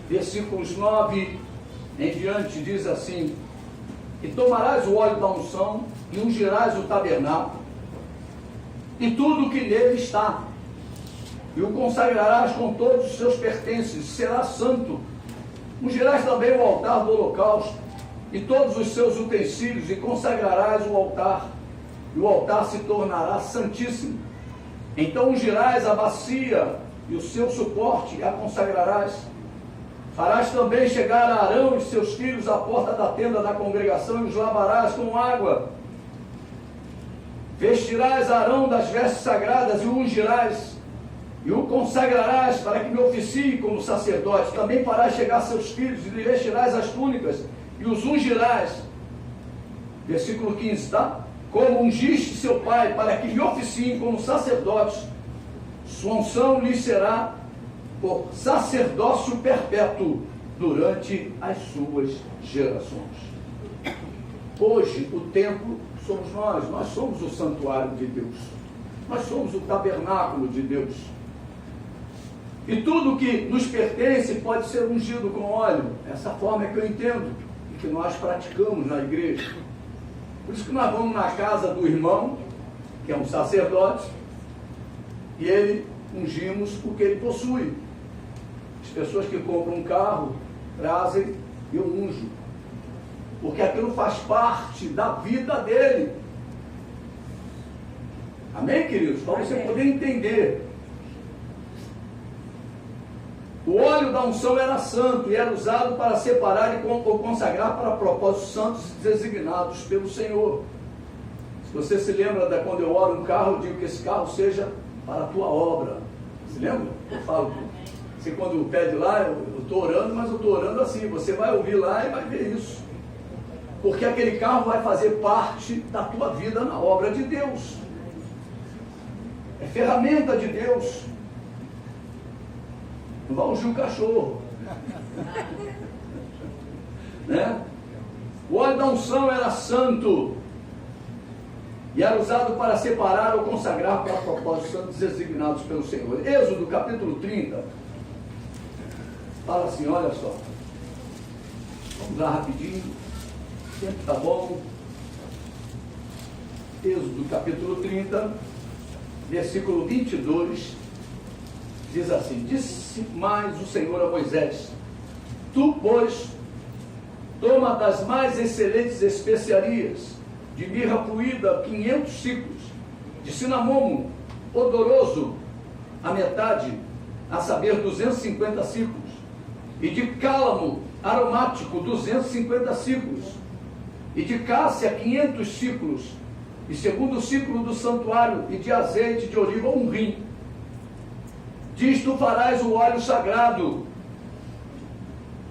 Versículos 9 em diante diz assim: e tomarás o óleo da unção e ungirás o tabernáculo e tudo o que nele está, e o consagrarás com todos os seus pertences, será santo. Ungirás também o altar do holocausto e todos os seus utensílios, e consagrarás o altar, e o altar se tornará santíssimo. Então ungirás a bacia e o seu suporte, e a consagrarás. Farás também chegar a Arão e seus filhos à porta da tenda da congregação, e os lavarás com água. Vestirás Arão das vestes sagradas, e o ungirás, e o consagrarás para que me oficie como sacerdote. Também farás chegar seus filhos, e lhe vestirás as túnicas, e os ungirás. Versículo 15, tá? Como ungiste seu pai, para que lhe oficiem como sacerdotes, sua unção lhe será por sacerdócio perpétuo durante as suas gerações. Hoje o templo somos nós somos o santuário de Deus, nós somos o tabernáculo de Deus, e tudo que nos pertence pode ser ungido com óleo. Essa forma é que eu entendo e que nós praticamos na igreja. Por isso que nós vamos na casa do irmão, que é um sacerdote, e ele ungimos o que ele possui. As pessoas que compram um carro trazem, eu unjo, porque aquilo faz parte da vida dele. Amém, queridos? Para você poder entender. O óleo da unção era santo e era usado para separar ou consagrar para propósitos santos designados pelo Senhor. Se você se lembra de quando eu oro um carro, eu digo que esse carro seja para a tua obra. Se lembra? Eu falo, você quando pede lá, eu estou orando, mas eu estou orando assim. Você vai ouvir lá e vai ver isso. Porque aquele carro vai fazer parte da tua vida na obra de Deus. É ferramenta de Deus. Não vai ungir o cachorro. Né? O óleo da unção era santo e era usado para separar ou consagrar para propósitos santos designados pelo Senhor. Êxodo capítulo 30 fala assim, olha só, vamos lá rapidinho, o tempo está bom. Êxodo capítulo 30, versículo 22, diz assim: disse mais o Senhor a Moisés: tu, pois, toma das mais excelentes especiarias, de mirra puída 500 ciclos, de cinamomo odoroso a metade, a saber 250 ciclos, e de cálamo aromático 250 ciclos, e de cássia 500 ciclos, e segundo o ciclo do santuário, e de azeite de oliva 1 rim. Diz: tu farás o óleo sagrado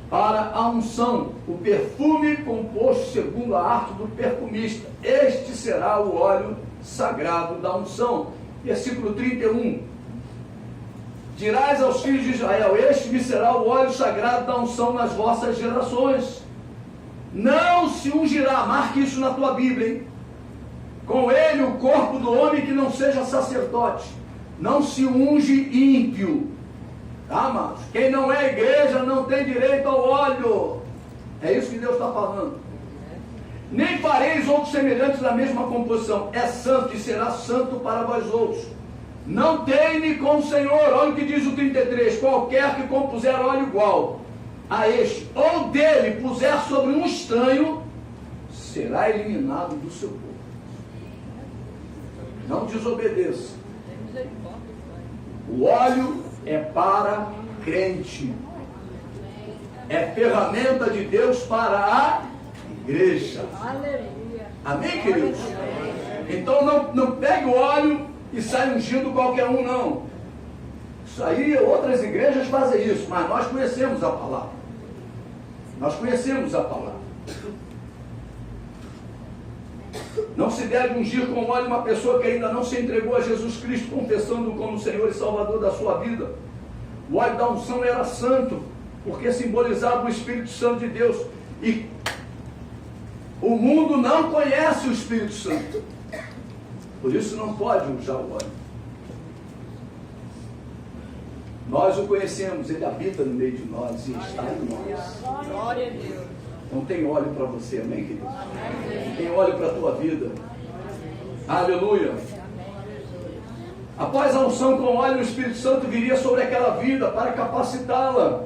para a unção, o perfume composto segundo a arte do perfumista. Este será o óleo sagrado da unção. Versículo 31. Dirás aos filhos de Israel: este me será o óleo sagrado da unção nas vossas gerações. Não se ungirá, marque isso na tua Bíblia, hein? Com ele o corpo do homem que não seja sacerdote. Não se unge ímpio. Tá, amados? Quem não é igreja não tem direito ao óleo. É isso que Deus está falando. Nem fareis outros semelhantes da mesma composição. É santo e será santo para vós outros. Não teime com o Senhor. Olha o que diz o 33. Qualquer que compuser óleo igual a este, ou dele puser sobre um estranho, será eliminado do seu povo. Não desobedeça. O óleo é para crente. É ferramenta de Deus para a igreja. Aleluia. Amém, queridos? Então não pegue o óleo e sai ungindo qualquer um, não. Isso aí, outras igrejas fazem isso, mas nós conhecemos a palavra. Nós conhecemos a palavra. Não se deve ungir com óleo uma pessoa que ainda não se entregou a Jesus Cristo, confessando-o como Senhor e Salvador da sua vida. O óleo da unção era santo, porque simbolizava o Espírito Santo de Deus. E o mundo não conhece o Espírito Santo. Por isso não pode usar o óleo. Nós o conhecemos, ele habita no meio de nós e está em nós. Glória a Deus. Não tem óleo para você, amém, querido? Tem óleo para a tua vida. Aleluia. Após a unção com óleo, o Espírito Santo viria sobre aquela vida para capacitá-la.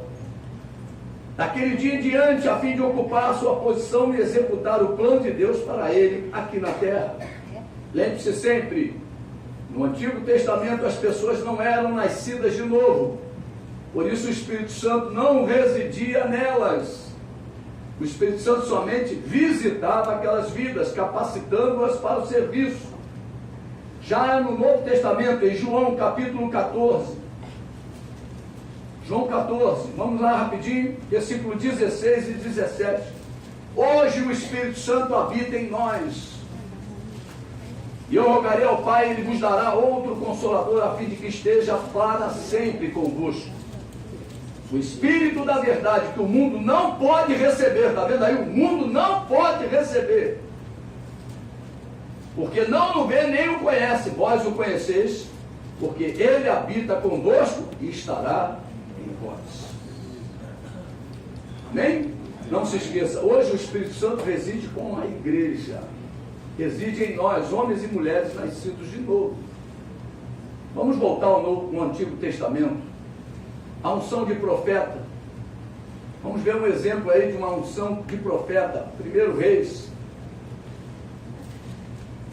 daquele dia em diante, a fim de ocupar a sua posição e executar o plano de Deus para ele aqui na terra. Lembre-se sempre, no Antigo Testamento as pessoas não eram nascidas de novo, por isso o Espírito Santo não residia nelas. O Espírito Santo somente visitava aquelas vidas, capacitando-as para o serviço. Já no Novo Testamento, em João capítulo 14, João 14, vamos lá rapidinho, versículo 16 e 17. Hoje o Espírito Santo habita em nós, e eu rogarei ao Pai, Ele vos dará outro Consolador, a fim de que esteja para sempre convosco. O Espírito da verdade, que o mundo não pode receber, está vendo aí? O mundo não pode receber, porque não o vê nem o conhece. Vós o conheceis, porque Ele habita convosco e estará em vós. Amém? Não se esqueça, hoje o Espírito Santo reside com a igreja, reside em nós, homens e mulheres nascidos de novo. Vamos voltar ao Antigo Testamento. A unção de profeta. Vamos ver um exemplo aí de uma unção de profeta. 1 Reis.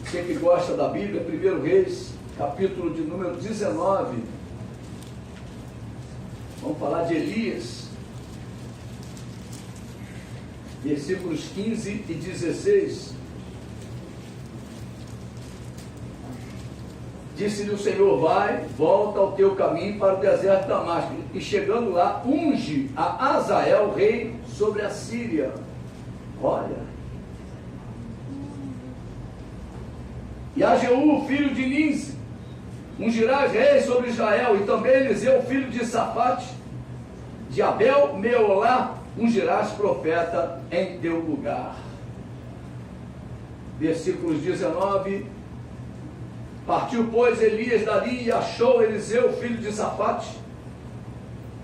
Você que gosta da Bíblia, 1 Reis, capítulo de número 19. Vamos falar de Elias. Versículos 15 e 16. Disse-lhe o Senhor: vai, volta ao teu caminho para o deserto de Damasco, e chegando lá, unge a Azael, rei sobre a Síria. Olha. E a Jeú, filho de Ninzi, ungirás rei sobre Israel, e também Eliseu, filho de Safate, de Abel Meolá, ungirás profeta em teu lugar. Versículos 19. Partiu, pois, Elias dali e achou Eliseu, filho de Safate,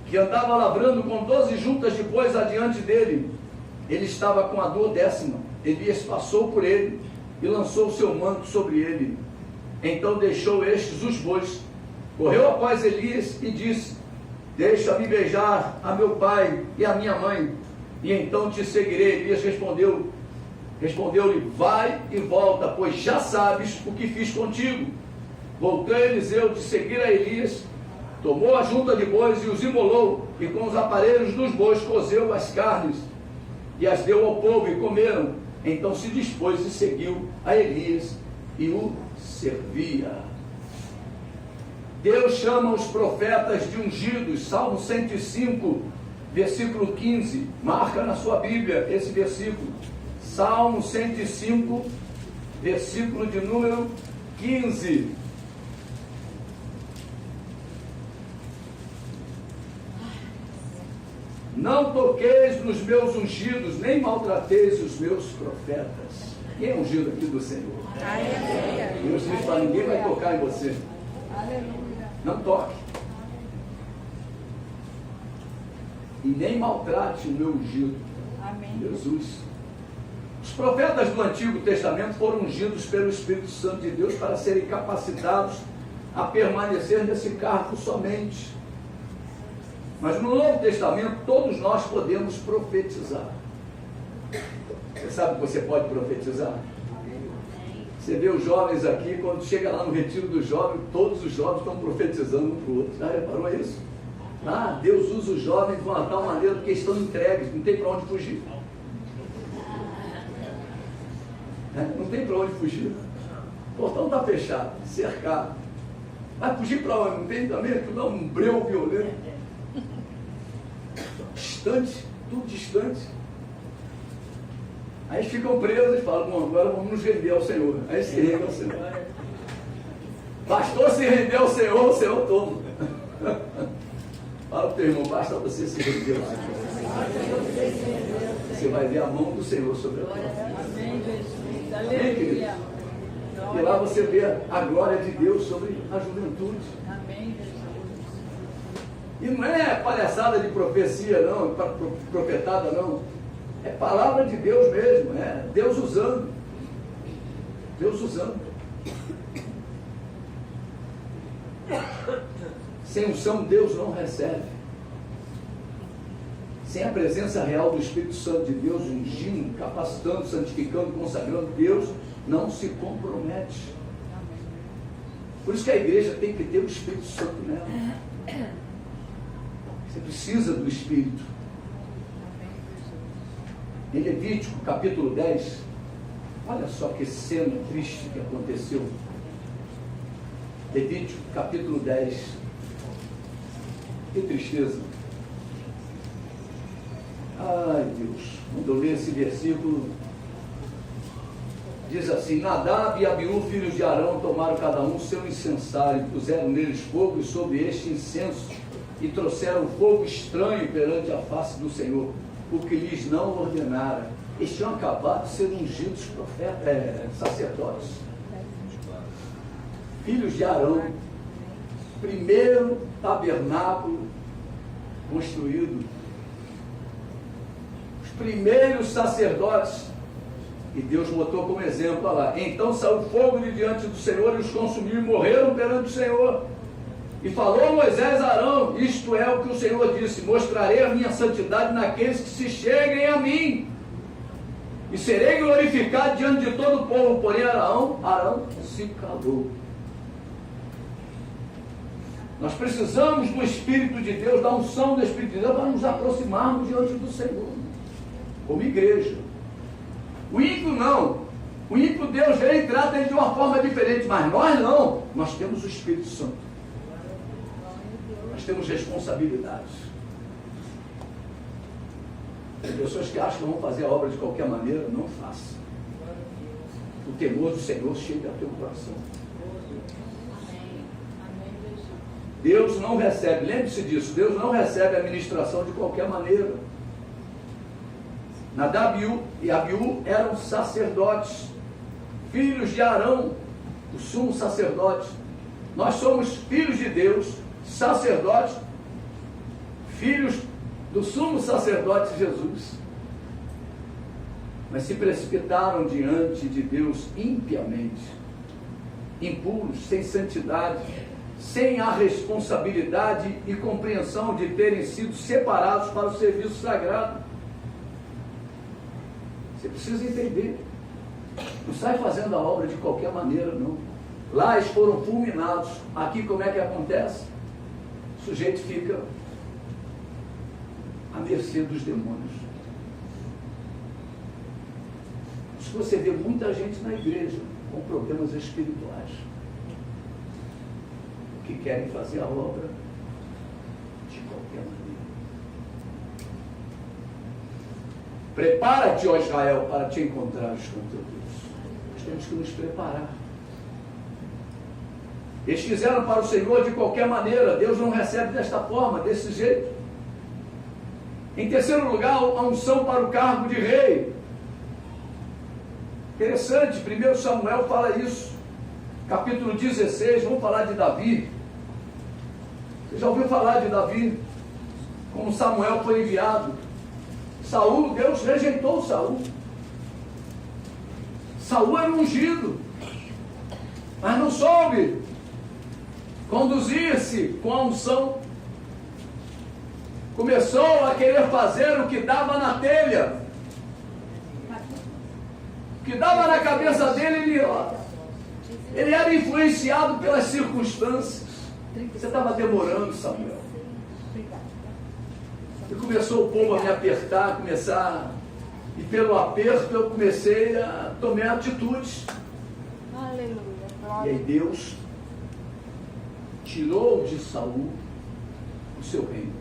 que andava lavrando com 12 juntas de bois adiante dele. Ele estava com a dor 10ª. Elias passou por ele e lançou o seu manto sobre ele. Então deixou estes os bois, correu após Elias e disse: deixa-me beijar a meu pai e a minha mãe, e então te seguirei. Elias Respondeu-lhe: vai e volta, pois já sabes o que fiz contigo. Voltou Eliseu de seguir a Elias, tomou a junta de bois e os imolou, e com os aparelhos dos bois cozeu as carnes, e as deu ao povo, e comeram. Então se dispôs e seguiu a Elias, e o servia. Deus chama os profetas de ungidos. Salmo 105, versículo 15. Marca na sua Bíblia esse versículo. Salmo 105, versículo de número 15. Não toqueis nos meus ungidos, nem maltrateis os meus profetas. Quem é ungido aqui do Senhor? Deus diz para ninguém vai tocar em você. Aleluia. Não toque. E nem maltrate o meu ungido. Amém. Jesus. Os profetas do Antigo Testamento foram ungidos pelo Espírito Santo de Deus para serem capacitados a permanecer nesse cargo somente. Mas no Novo Testamento todos nós podemos profetizar. Você sabe que você pode profetizar? Você vê os jovens aqui, quando chega lá no retiro dos jovens, todos os jovens estão profetizando um para o outro. Já reparou isso? Ah, Deus usa os jovens de uma tal maneira que estão entregues, não tem para onde fugir. Não tem para onde fugir. O portão está fechado, cercado. Vai fugir para onde? Não tem também? Aquilo dá um breu violento. Distante, tudo distante. Aí eles ficam presos e falam: bom, agora vamos nos render ao Senhor. Aí se rende ao Senhor. Pastor, se render ao Senhor, o Senhor toma. Fala para o teu irmão: basta você se render ao Senhor. Você vai ver a mão do Senhor sobre a tua vida. Amém, Jesus. Amém, querido? Aleluia. E lá você vê a glória de Deus sobre a juventude. Amém, Jesus. E não é palhaçada de profecia, não, profetada, não. É palavra de Deus mesmo, é Deus usando. Deus usando. Sem unção, Deus não recebe. sem a presença real do Espírito Santo de Deus, ungindo, capacitando, santificando, consagrando, Deus não se compromete. Por isso que a igreja tem que ter o Espírito Santo nela. Você precisa do Espírito. Em Levítico, capítulo 10, olha só que cena triste que aconteceu. Levítico, capítulo 10. Que tristeza. Ai, Deus, quando eu leio esse versículo, diz assim: Nadab e Abiú, filhos de Arão, tomaram cada um seu incensário, puseram neles fogo, e sobre este incenso, e trouxeram fogo estranho perante a face do Senhor, o que lhes não ordenara. Eles tinham acabado de ser ungidos sacerdotes. Filhos de Arão, primeiro tabernáculo construído, os primeiros sacerdotes, e Deus botou como exemplo lá. Então saiu fogo de diante do Senhor e os consumiu e morreram perante o Senhor. E falou Moisés a Arão: isto é o que o Senhor disse: mostrarei a minha santidade naqueles que se cheguem a mim, e serei glorificado diante de todo o povo. Porém Arão se calou. Nós precisamos do Espírito de Deus, da unção do Espírito de Deus, para nos aproximarmos diante do Senhor, como igreja. O ímpio não. O ímpio, Deus vem e trata ele de uma forma diferente, mas nós não. Nós temos o Espírito Santo. Nós temos responsabilidades. Tem pessoas que acham que vão fazer a obra de qualquer maneira. Não faça. O temor do Senhor chega ao teu coração. Deus não recebe, lembre-se disso, Deus não recebe a ministração de qualquer maneira. Nadab e Abiú eram sacerdotes, filhos de Arão, o sumo sacerdote. Nós somos filhos de Deus, sacerdotes, filhos do sumo sacerdote Jesus. Mas se precipitaram diante de Deus impiamente, impuros, sem santidade, sem a responsabilidade e compreensão de terem sido separados para o serviço sagrado. Você precisa entender. Não sai fazendo a obra de qualquer maneira, não. Lá eles foram fulminados. Aqui como é que acontece? O sujeito fica à mercê dos demônios. Por isso que você vê muita gente na igreja com problemas espirituais, que querem fazer a obra de qualquer maneira. Prepara-te, ó Israel, para te encontrares com teu Deus. Nós temos que nos preparar. Eles fizeram para o Senhor de qualquer maneira. Deus não recebe desta forma, desse jeito. Em terceiro lugar, a unção para o cargo de rei. Interessante, 1 Samuel fala isso. Capítulo 16, vamos falar de Davi. Você já ouviu falar de Davi? Como Samuel foi enviado. Saul, Deus rejeitou Saul. Saul era ungido, mas não soube conduzir-se com a unção. Começou a querer fazer o que dava na telha, o que dava na cabeça dele. Ele era influenciado pelas circunstâncias. Você estava demorando, Samuel. E começou o povo a me apertar, e pelo aperto eu comecei a tomar atitudes. Aleluia. E aí Deus tirou de Saul o seu reino.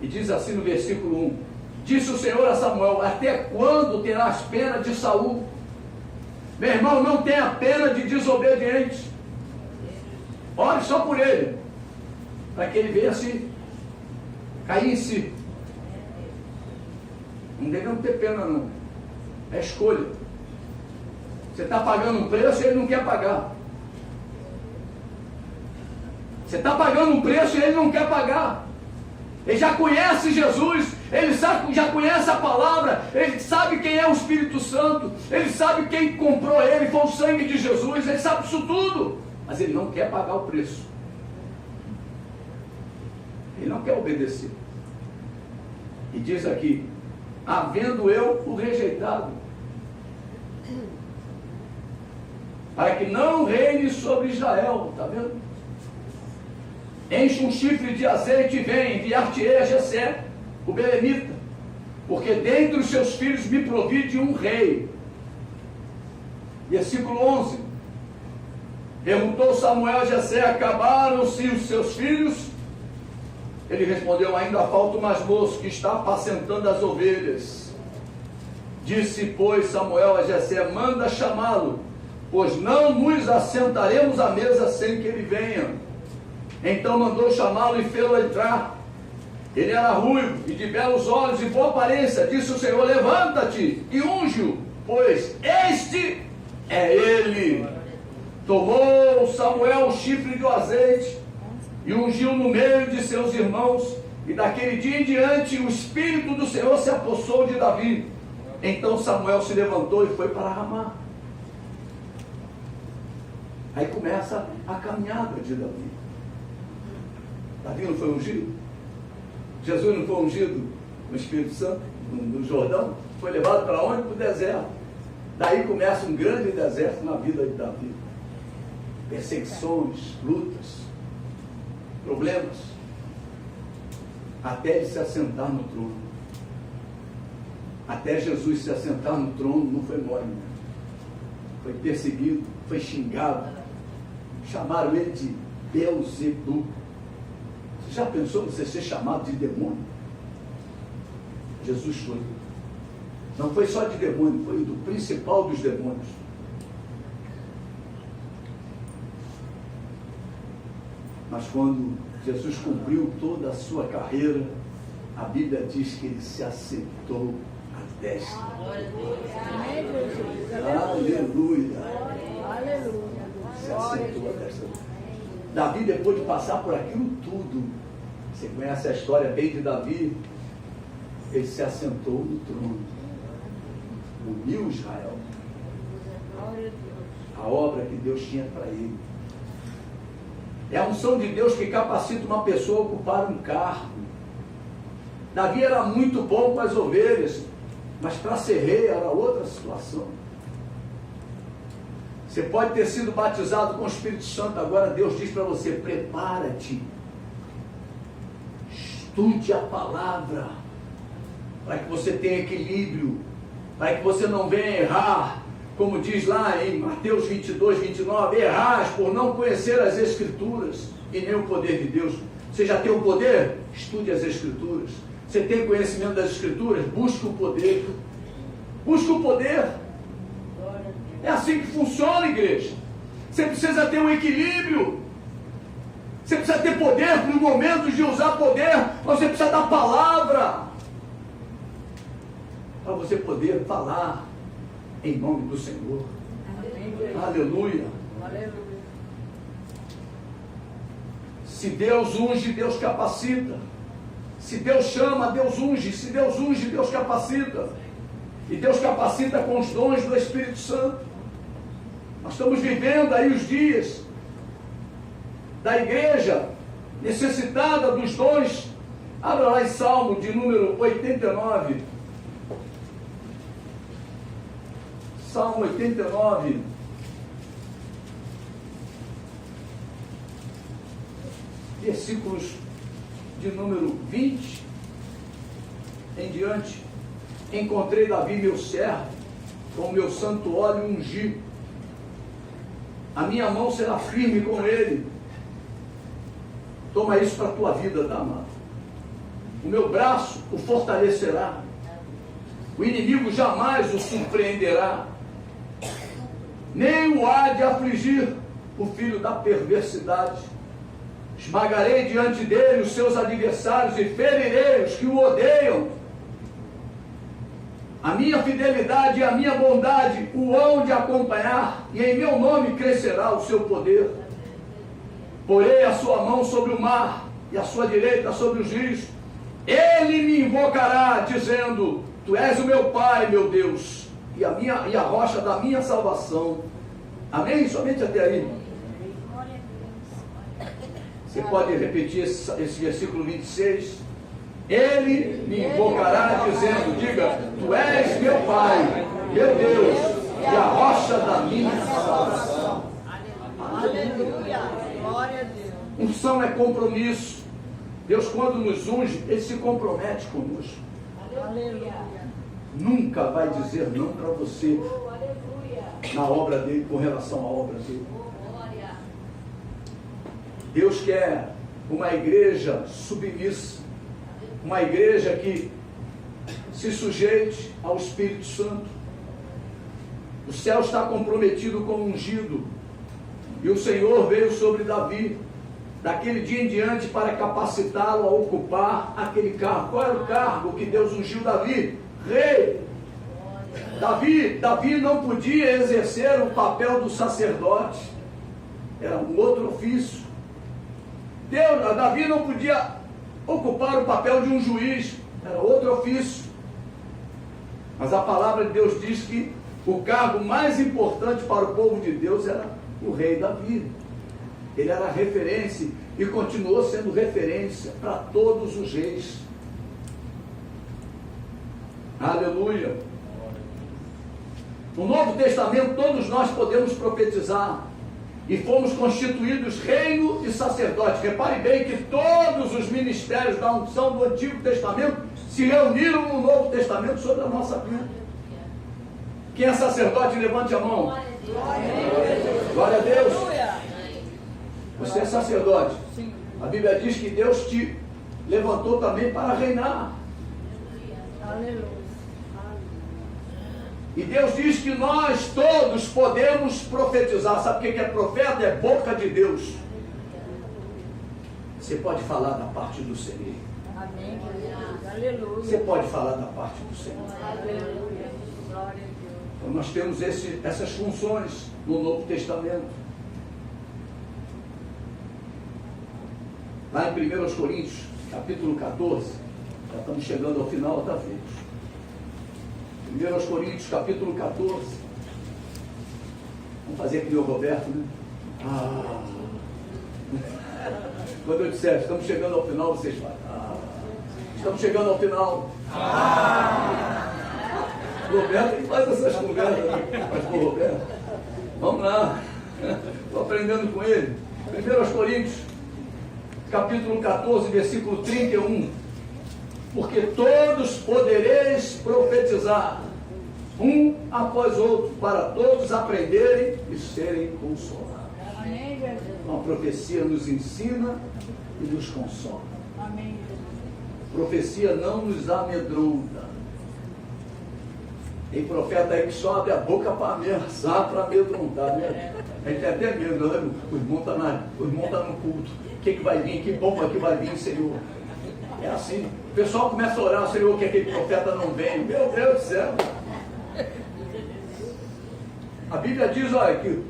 E diz assim no versículo 1: disse o Senhor a Samuel: até quando terás pena de Saul? Meu irmão, não tenha pena de desobediente. Ore só por ele, para que ele venha se cair em si. Não devemos ter pena, não. É escolha. Você está pagando um preço e ele não quer pagar. Você está pagando um preço e ele não quer pagar. Ele já conhece Jesus, ele já conhece a palavra, ele sabe quem é o Espírito Santo, ele sabe quem comprou ele, foi o sangue de Jesus, ele sabe isso tudo, mas ele não quer pagar o preço. Ele não quer obedecer. E diz aqui, havendo eu o rejeitado, para que não reine sobre Israel, está vendo? Enche um chifre de azeite e vem, enviar-te-ei a Jessé, o belemita, porque dentre os seus filhos me provide um rei. Versículo 11, perguntou Samuel a Jessé, acabaram-se os seus filhos? Ele respondeu, ainda falta o mais moço, que está apacentando as ovelhas. Disse, pois, Samuel a Jessé, manda chamá-lo, pois não nos assentaremos à mesa sem que ele venha. Então mandou chamá-lo e fê-lo entrar. Ele era ruivo e de belos olhos e boa aparência. Disse o Senhor, levanta-te e unge-o, pois este é ele. Tomou Samuel o chifre do azeite e ungiu no meio de seus irmãos. E daquele dia em diante o Espírito do Senhor se apossou de Davi. Então Samuel se levantou e foi para Ramá. Aí começa a caminhada de Davi. Davi não foi ungido? Jesus não foi ungido no Espírito Santo, no Jordão? Foi levado para onde? Para o deserto. Daí começa um grande deserto na vida de Davi. Perseguições, lutas, problemas, até ele se assentar no trono. Até Jesus se assentar no trono não foi mole, né? Foi perseguido, foi xingado, chamaram ele de Beelzebu. Você já pensou você ser chamado de demônio? Jesus foi. Não foi só de demônio, foi do principal dos demônios. Mas quando Jesus cumpriu toda a sua carreira, a Bíblia diz que ele se assentou à destra. Aleluia. Aleluia. Se assentou à destra. Davi, depois de passar por aquilo tudo, você conhece a história bem de Davi, ele se assentou no trono, uniu Israel, a obra que Deus tinha para ele. É a unção de Deus que capacita uma pessoa a ocupar um cargo. Davi era muito bom com as ovelhas, mas para ser rei era outra situação. Você pode ter sido batizado com o Espírito Santo, agora Deus diz para você, prepara-te, estude a palavra, para que você tenha equilíbrio, para que você não venha errar, como diz lá em Mateus 22, 29, errais por não conhecer as Escrituras e nem o poder de Deus. Você já tem o poder? Estude as Escrituras. Você tem conhecimento das Escrituras? Busque o poder. Busque o poder. É assim que funciona, igreja. Você precisa ter um equilíbrio. Você precisa ter poder nos momentos de usar poder. Você precisa da palavra para você poder falar em nome do Senhor. Aleluia. Aleluia. Se Deus unge, Deus capacita. Se Deus chama, Deus unge. Se Deus unge, Deus capacita. E Deus capacita com os dons do Espírito Santo. Nós estamos vivendo aí os dias da igreja necessitada dos dons. Abra lá em Salmo de número 89. Salmo 89. Versículos de número 20 em diante. Encontrei Davi, meu servo, com o meu santo óleo ungido. A minha mão será firme com ele. Toma isso para a tua vida, tá, amado? O meu braço o fortalecerá. O inimigo jamais o surpreenderá. Nem o há de afligir o filho da perversidade. Esmagarei diante dele os seus adversários e ferirei os que o odeiam. A minha fidelidade e a minha bondade o hão de acompanhar, e em meu nome crescerá o seu poder. Porei a sua mão sobre o mar e a sua direita sobre os rios. Ele me invocará, dizendo: Tu és o meu Pai, meu Deus, e a rocha da minha salvação. Amém? Somente até aí. Você pode repetir esse versículo 26. Ele me invocará dizendo, diga, tu és meu Pai, meu Deus, e a rocha da minha salvação. Aleluia. Glória a Deus. Unção é compromisso. Deus, quando nos unge, Ele se compromete conosco. Aleluia. Nunca vai dizer não para você na obra dele, com relação à obra dele. Deus quer uma igreja submissa, uma igreja que se sujeite ao Espírito Santo. O céu está comprometido com o ungido, e o Senhor veio sobre Davi daquele dia em diante para capacitá-lo a ocupar aquele cargo. Qual era o cargo que Deus ungiu Davi? Rei. Davi não podia exercer o papel do sacerdote, era um outro ofício. Davi não podia ocupar o papel de um juiz, era outro ofício. Mas a palavra de Deus diz que o cargo mais importante para o povo de Deus era o rei Davi. Ele era referência e continuou sendo referência para todos os reis. Aleluia. No Novo Testamento todos nós podemos profetizar e fomos constituídos reino e sacerdote. Repare bem que todos os ministérios da unção do Antigo Testamento se reuniram no Novo Testamento sobre a nossa vida. Quem é sacerdote, levante a mão. Glória a Deus. Você é sacerdote. A Bíblia diz que Deus te levantou também para reinar. Aleluia. E Deus diz que nós todos podemos profetizar. Sabe o que é profeta? É boca de Deus. Você pode falar da parte do Senhor. Amém. Aleluia. Você pode falar da parte do Senhor. Aleluia. Glória a Deus. Então nós temos essas funções no Novo Testamento. Lá em 1 Coríntios, capítulo 14, já estamos chegando ao final, está feito. 1 Coríntios, capítulo 14. Vamos fazer que nem o Roberto, né? Quando eu disser, estamos chegando ao final, vocês falam. Estamos chegando ao final. Roberto, ele faz essas conversas, né? Mas com o Roberto. Vamos lá. Estou aprendendo com ele. 1 Coríntios, capítulo 14, versículo 31. Porque todos podereis profetizar, um após outro, para todos aprenderem e serem consolados. Amém, Jesus. Então, a profecia nos ensina e nos consola. Amém. Profecia não nos amedronta. Tem profeta aí que só abre a boca para ameaçar, para amedrontar, né? A gente tem até medo, né? O irmão está no culto. O que vai vir? Que bomba que vai vir, Senhor? É assim. O pessoal começa a orar, Senhor, que aquele profeta não vem. Meu Deus do céu. A Bíblia diz, olha, que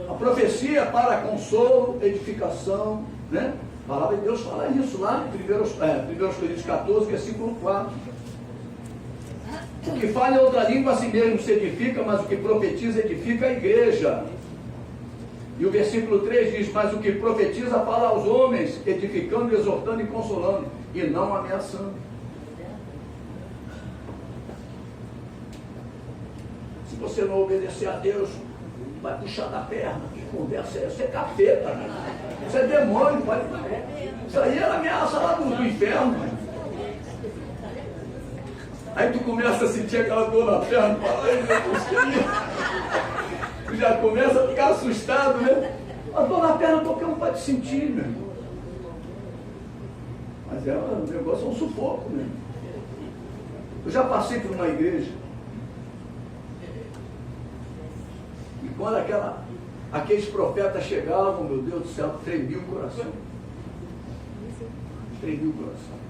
a profecia é para consolo, edificação, né? A palavra de Deus fala isso lá em 1 Coríntios 14, versículo 4. O que fala em outra língua a si mesmo se edifica, mas o que profetiza edifica a igreja. E o versículo 3 diz, mas o que profetiza fala aos homens, edificando, exortando e consolando, e não ameaçando. Se você não obedecer a Deus, vai puxar da perna. Que conversa é essa? Isso é capeta, né? Isso é demônio. Isso aí é ameaça lá do inferno. Aí tu começa a sentir aquela dor na perna, fala, ai meu Deus, tu já começa a ficar assustado, né? A dor na perna qualquer um pode sentir, meu irmão. Mas o negócio é um sufoco, né? Eu já passei por uma igreja e quando aqueles profetas chegavam, meu Deus do céu, tremia o coração. Tremia o coração.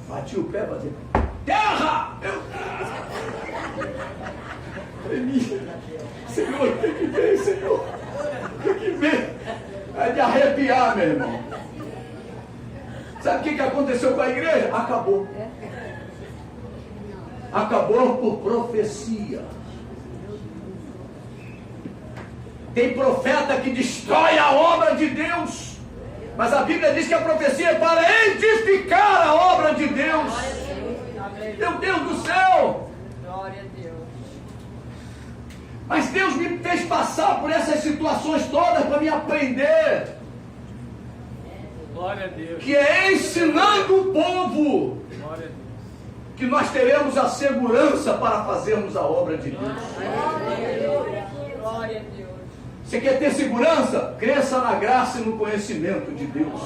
Bati o pé para dizer, terra! Tremia. Senhor, tem que ver, Senhor. Tem que ver. É de arrepiar, meu irmão. Sabe o que aconteceu com a igreja? Acabou. Acabou por profecia. Tem profeta que destrói a obra de Deus. Mas a Bíblia diz que a profecia é para edificar a obra de Deus. Meu Deus do céu! Glória a Deus. Mas Deus me fez passar por essas situações todas para me aprender. Glória a Deus. Que é ensinando o povo Glória a Deus. que nós teremos a segurança para fazermos a obra de Deus. Glória a Deus. Você quer ter segurança? Cresça na graça e no conhecimento de Deus.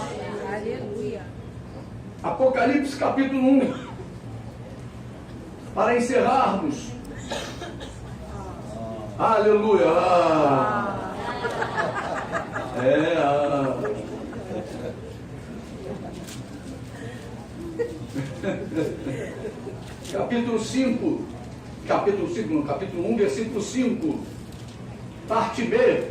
Aleluia. Apocalipse capítulo 1. Para encerrarmos. Aleluia. Capítulo 5. Capítulo 1, versículo 5. Parte B.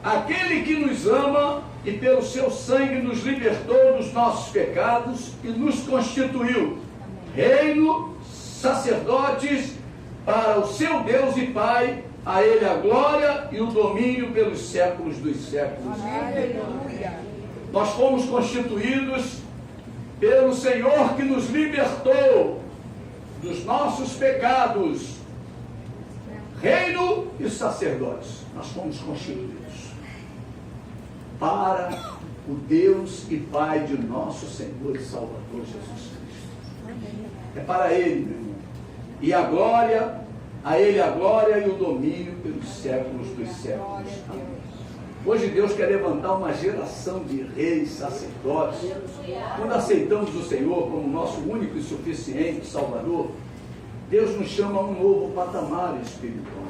Aquele que nos ama e pelo seu sangue nos libertou dos nossos pecados e nos constituiu reino, sacerdotes para o seu Deus e Pai, a Ele a glória e o domínio pelos séculos dos séculos. Aleluia. Nós fomos constituídos pelo Senhor que nos libertou dos nossos pecados, reino e sacerdotes. Nós fomos constituídos para o Deus e Pai de nosso Senhor e Salvador Jesus Cristo. É para Ele, meu irmão. E a glória, a Ele a glória e o domínio pelos séculos dos séculos. Amém. Hoje Deus quer levantar uma geração de reis, sacerdotes. Quando aceitamos o Senhor como nosso único e suficiente Salvador, Deus nos chama a um novo patamar espiritual.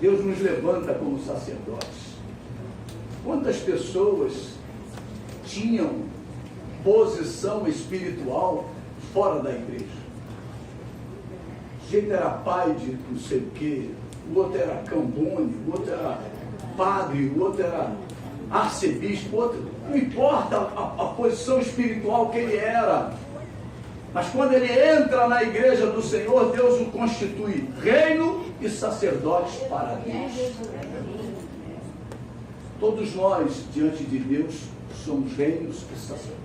Deus nos levanta como sacerdotes. Quantas pessoas tinham posição espiritual fora da igreja? O jeito era pai de não sei o quê, o outro era cambone, o outro era padre, o outro era arcebispo, o outro, não importa a posição espiritual que ele era, mas quando ele entra na igreja do Senhor, Deus o constitui reino e sacerdotes para Deus. Todos nós, diante de Deus, somos reinos e sacerdotes.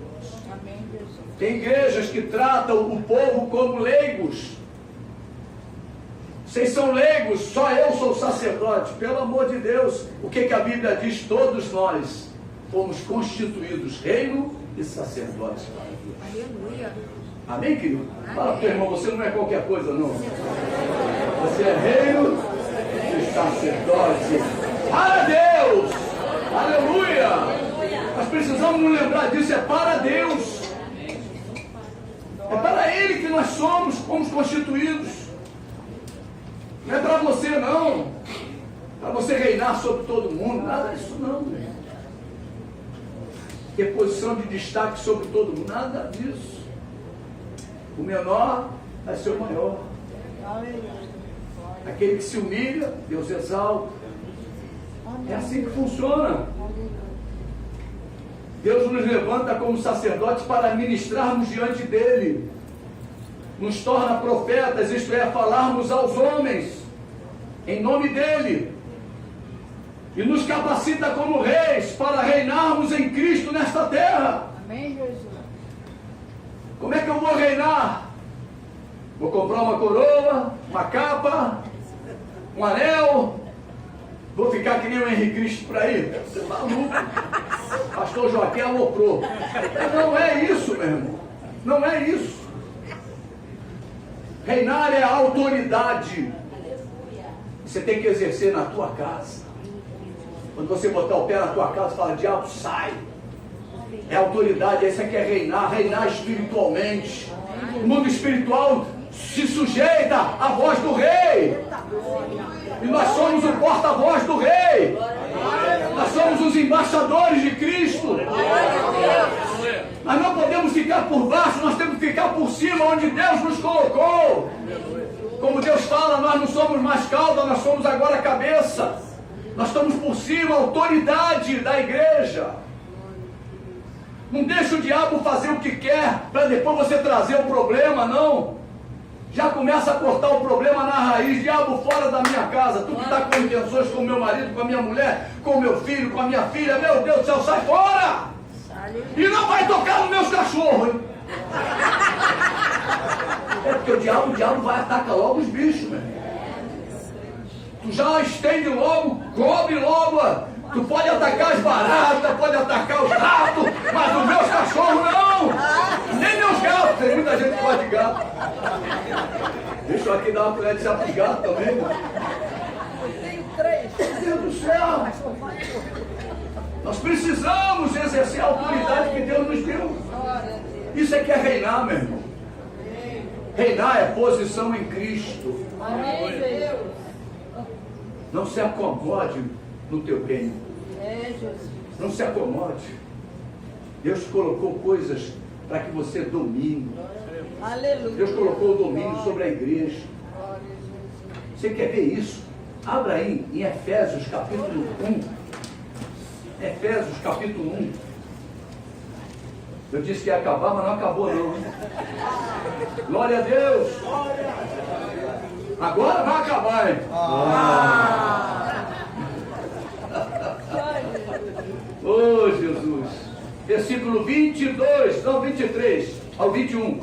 Tem igrejas que tratam o povo como leigos. Vocês são leigos, só eu sou sacerdote. Pelo amor de Deus, o que a Bíblia diz? Todos nós fomos constituídos reino e sacerdotes para Deus. Aleluia. Amém, querido? Fala para o teu irmão, você não é qualquer coisa, não. Você é reino e sacerdote para Deus. Aleluia! Nós precisamos nos lembrar disso, é para Deus. É para Ele que nós fomos constituídos. Não é para você, não. Para você reinar sobre todo mundo. Nada disso, não. Ter posição de destaque sobre todo mundo. Nada disso. O menor vai ser o maior. Aquele que se humilha, Deus exalta. É assim que funciona. Deus nos levanta como sacerdotes para ministrarmos diante dele. Nos torna profetas, isto é, falarmos aos homens em nome dele. E nos capacita como reis para reinarmos em Cristo nesta terra. Amém, Jesus. Como é que eu vou reinar? Vou comprar uma coroa, uma capa, um anel. Vou ficar que nem o Henrique Cristo por aí? Você é maluco. Pastor Joaquim aloprou. Não é isso, meu irmão. Não é isso. Reinar é a autoridade. Você tem que exercer na tua casa. Quando você botar o pé na tua casa, fala, diabo, sai. É autoridade, essa que é reinar espiritualmente. O mundo espiritual se sujeita à voz do rei. E nós somos o porta-voz do rei. Nós somos os embaixadores de Cristo. Nós não podemos ficar por baixo, nós temos que ficar por cima, onde Deus nos colocou. Como Deus fala, nós não somos mais cauda, nós somos agora cabeça. Nós estamos por cima, a autoridade da igreja. Não deixa o diabo fazer o que quer, para depois você trazer o problema, não. Já começa a cortar o problema na raiz. Diabo, fora da minha casa. Tu que está com intenções com o meu marido, com a minha mulher, com o meu filho, com a minha filha. Meu Deus do céu, sai fora! E não vai tocar nos meus cachorros, hein? É porque o diabo vai atacar logo os bichos, meu. Tu já estende logo, cobre logo. Tu pode atacar as baratas, pode atacar os ratos, mas os meus cachorros não! Nem meus gatos, tem muita gente que gosta de gato. Deixa eu aqui dar uma colher de chá para os gatos também, né? Tenho 3. Meu Deus do céu! Nós precisamos exercer a autoridade que Deus nos deu. Isso é que é reinar, meu irmão. Reinar é posição em Cristo. Amém, Deus. Não se acomode no teu reino. Jesus. Não se acomode. Deus colocou coisas para que você domine. Aleluia. Deus colocou o domínio sobre a igreja. Você quer ver isso? Abra aí em Efésios capítulo 1. Efésios capítulo 1. Eu disse que ia acabar, mas não acabou não. Glória a Deus. Agora vai acabar, hein? Oh, Jesus. Versículo 22, não, 23 ao 21.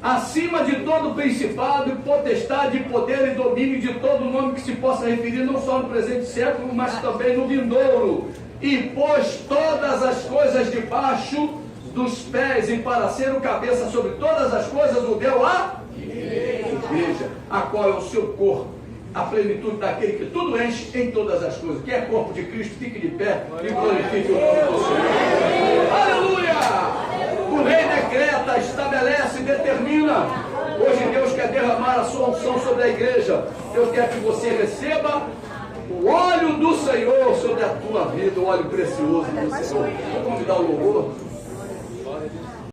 Acima de todo principado, potestade, poder e domínio, de todo nome que se possa referir, não só no presente século, mas também no vindouro. E pôs todas as coisas debaixo dos pés, e para ser o cabeça sobre todas as coisas, o deu a igreja, a qual é o seu corpo, a plenitude daquele que tudo enche em todas as coisas. Quem é corpo de Cristo, fique de pé e glorifique o nome do Senhor. Aleluia! O rei decreta, estabelece, determina. Hoje Deus quer derramar a sua unção sobre a igreja. Deus quer que você receba o óleo do Senhor sobre a tua vida, o óleo precioso do Senhor. Vou convidar o louvor.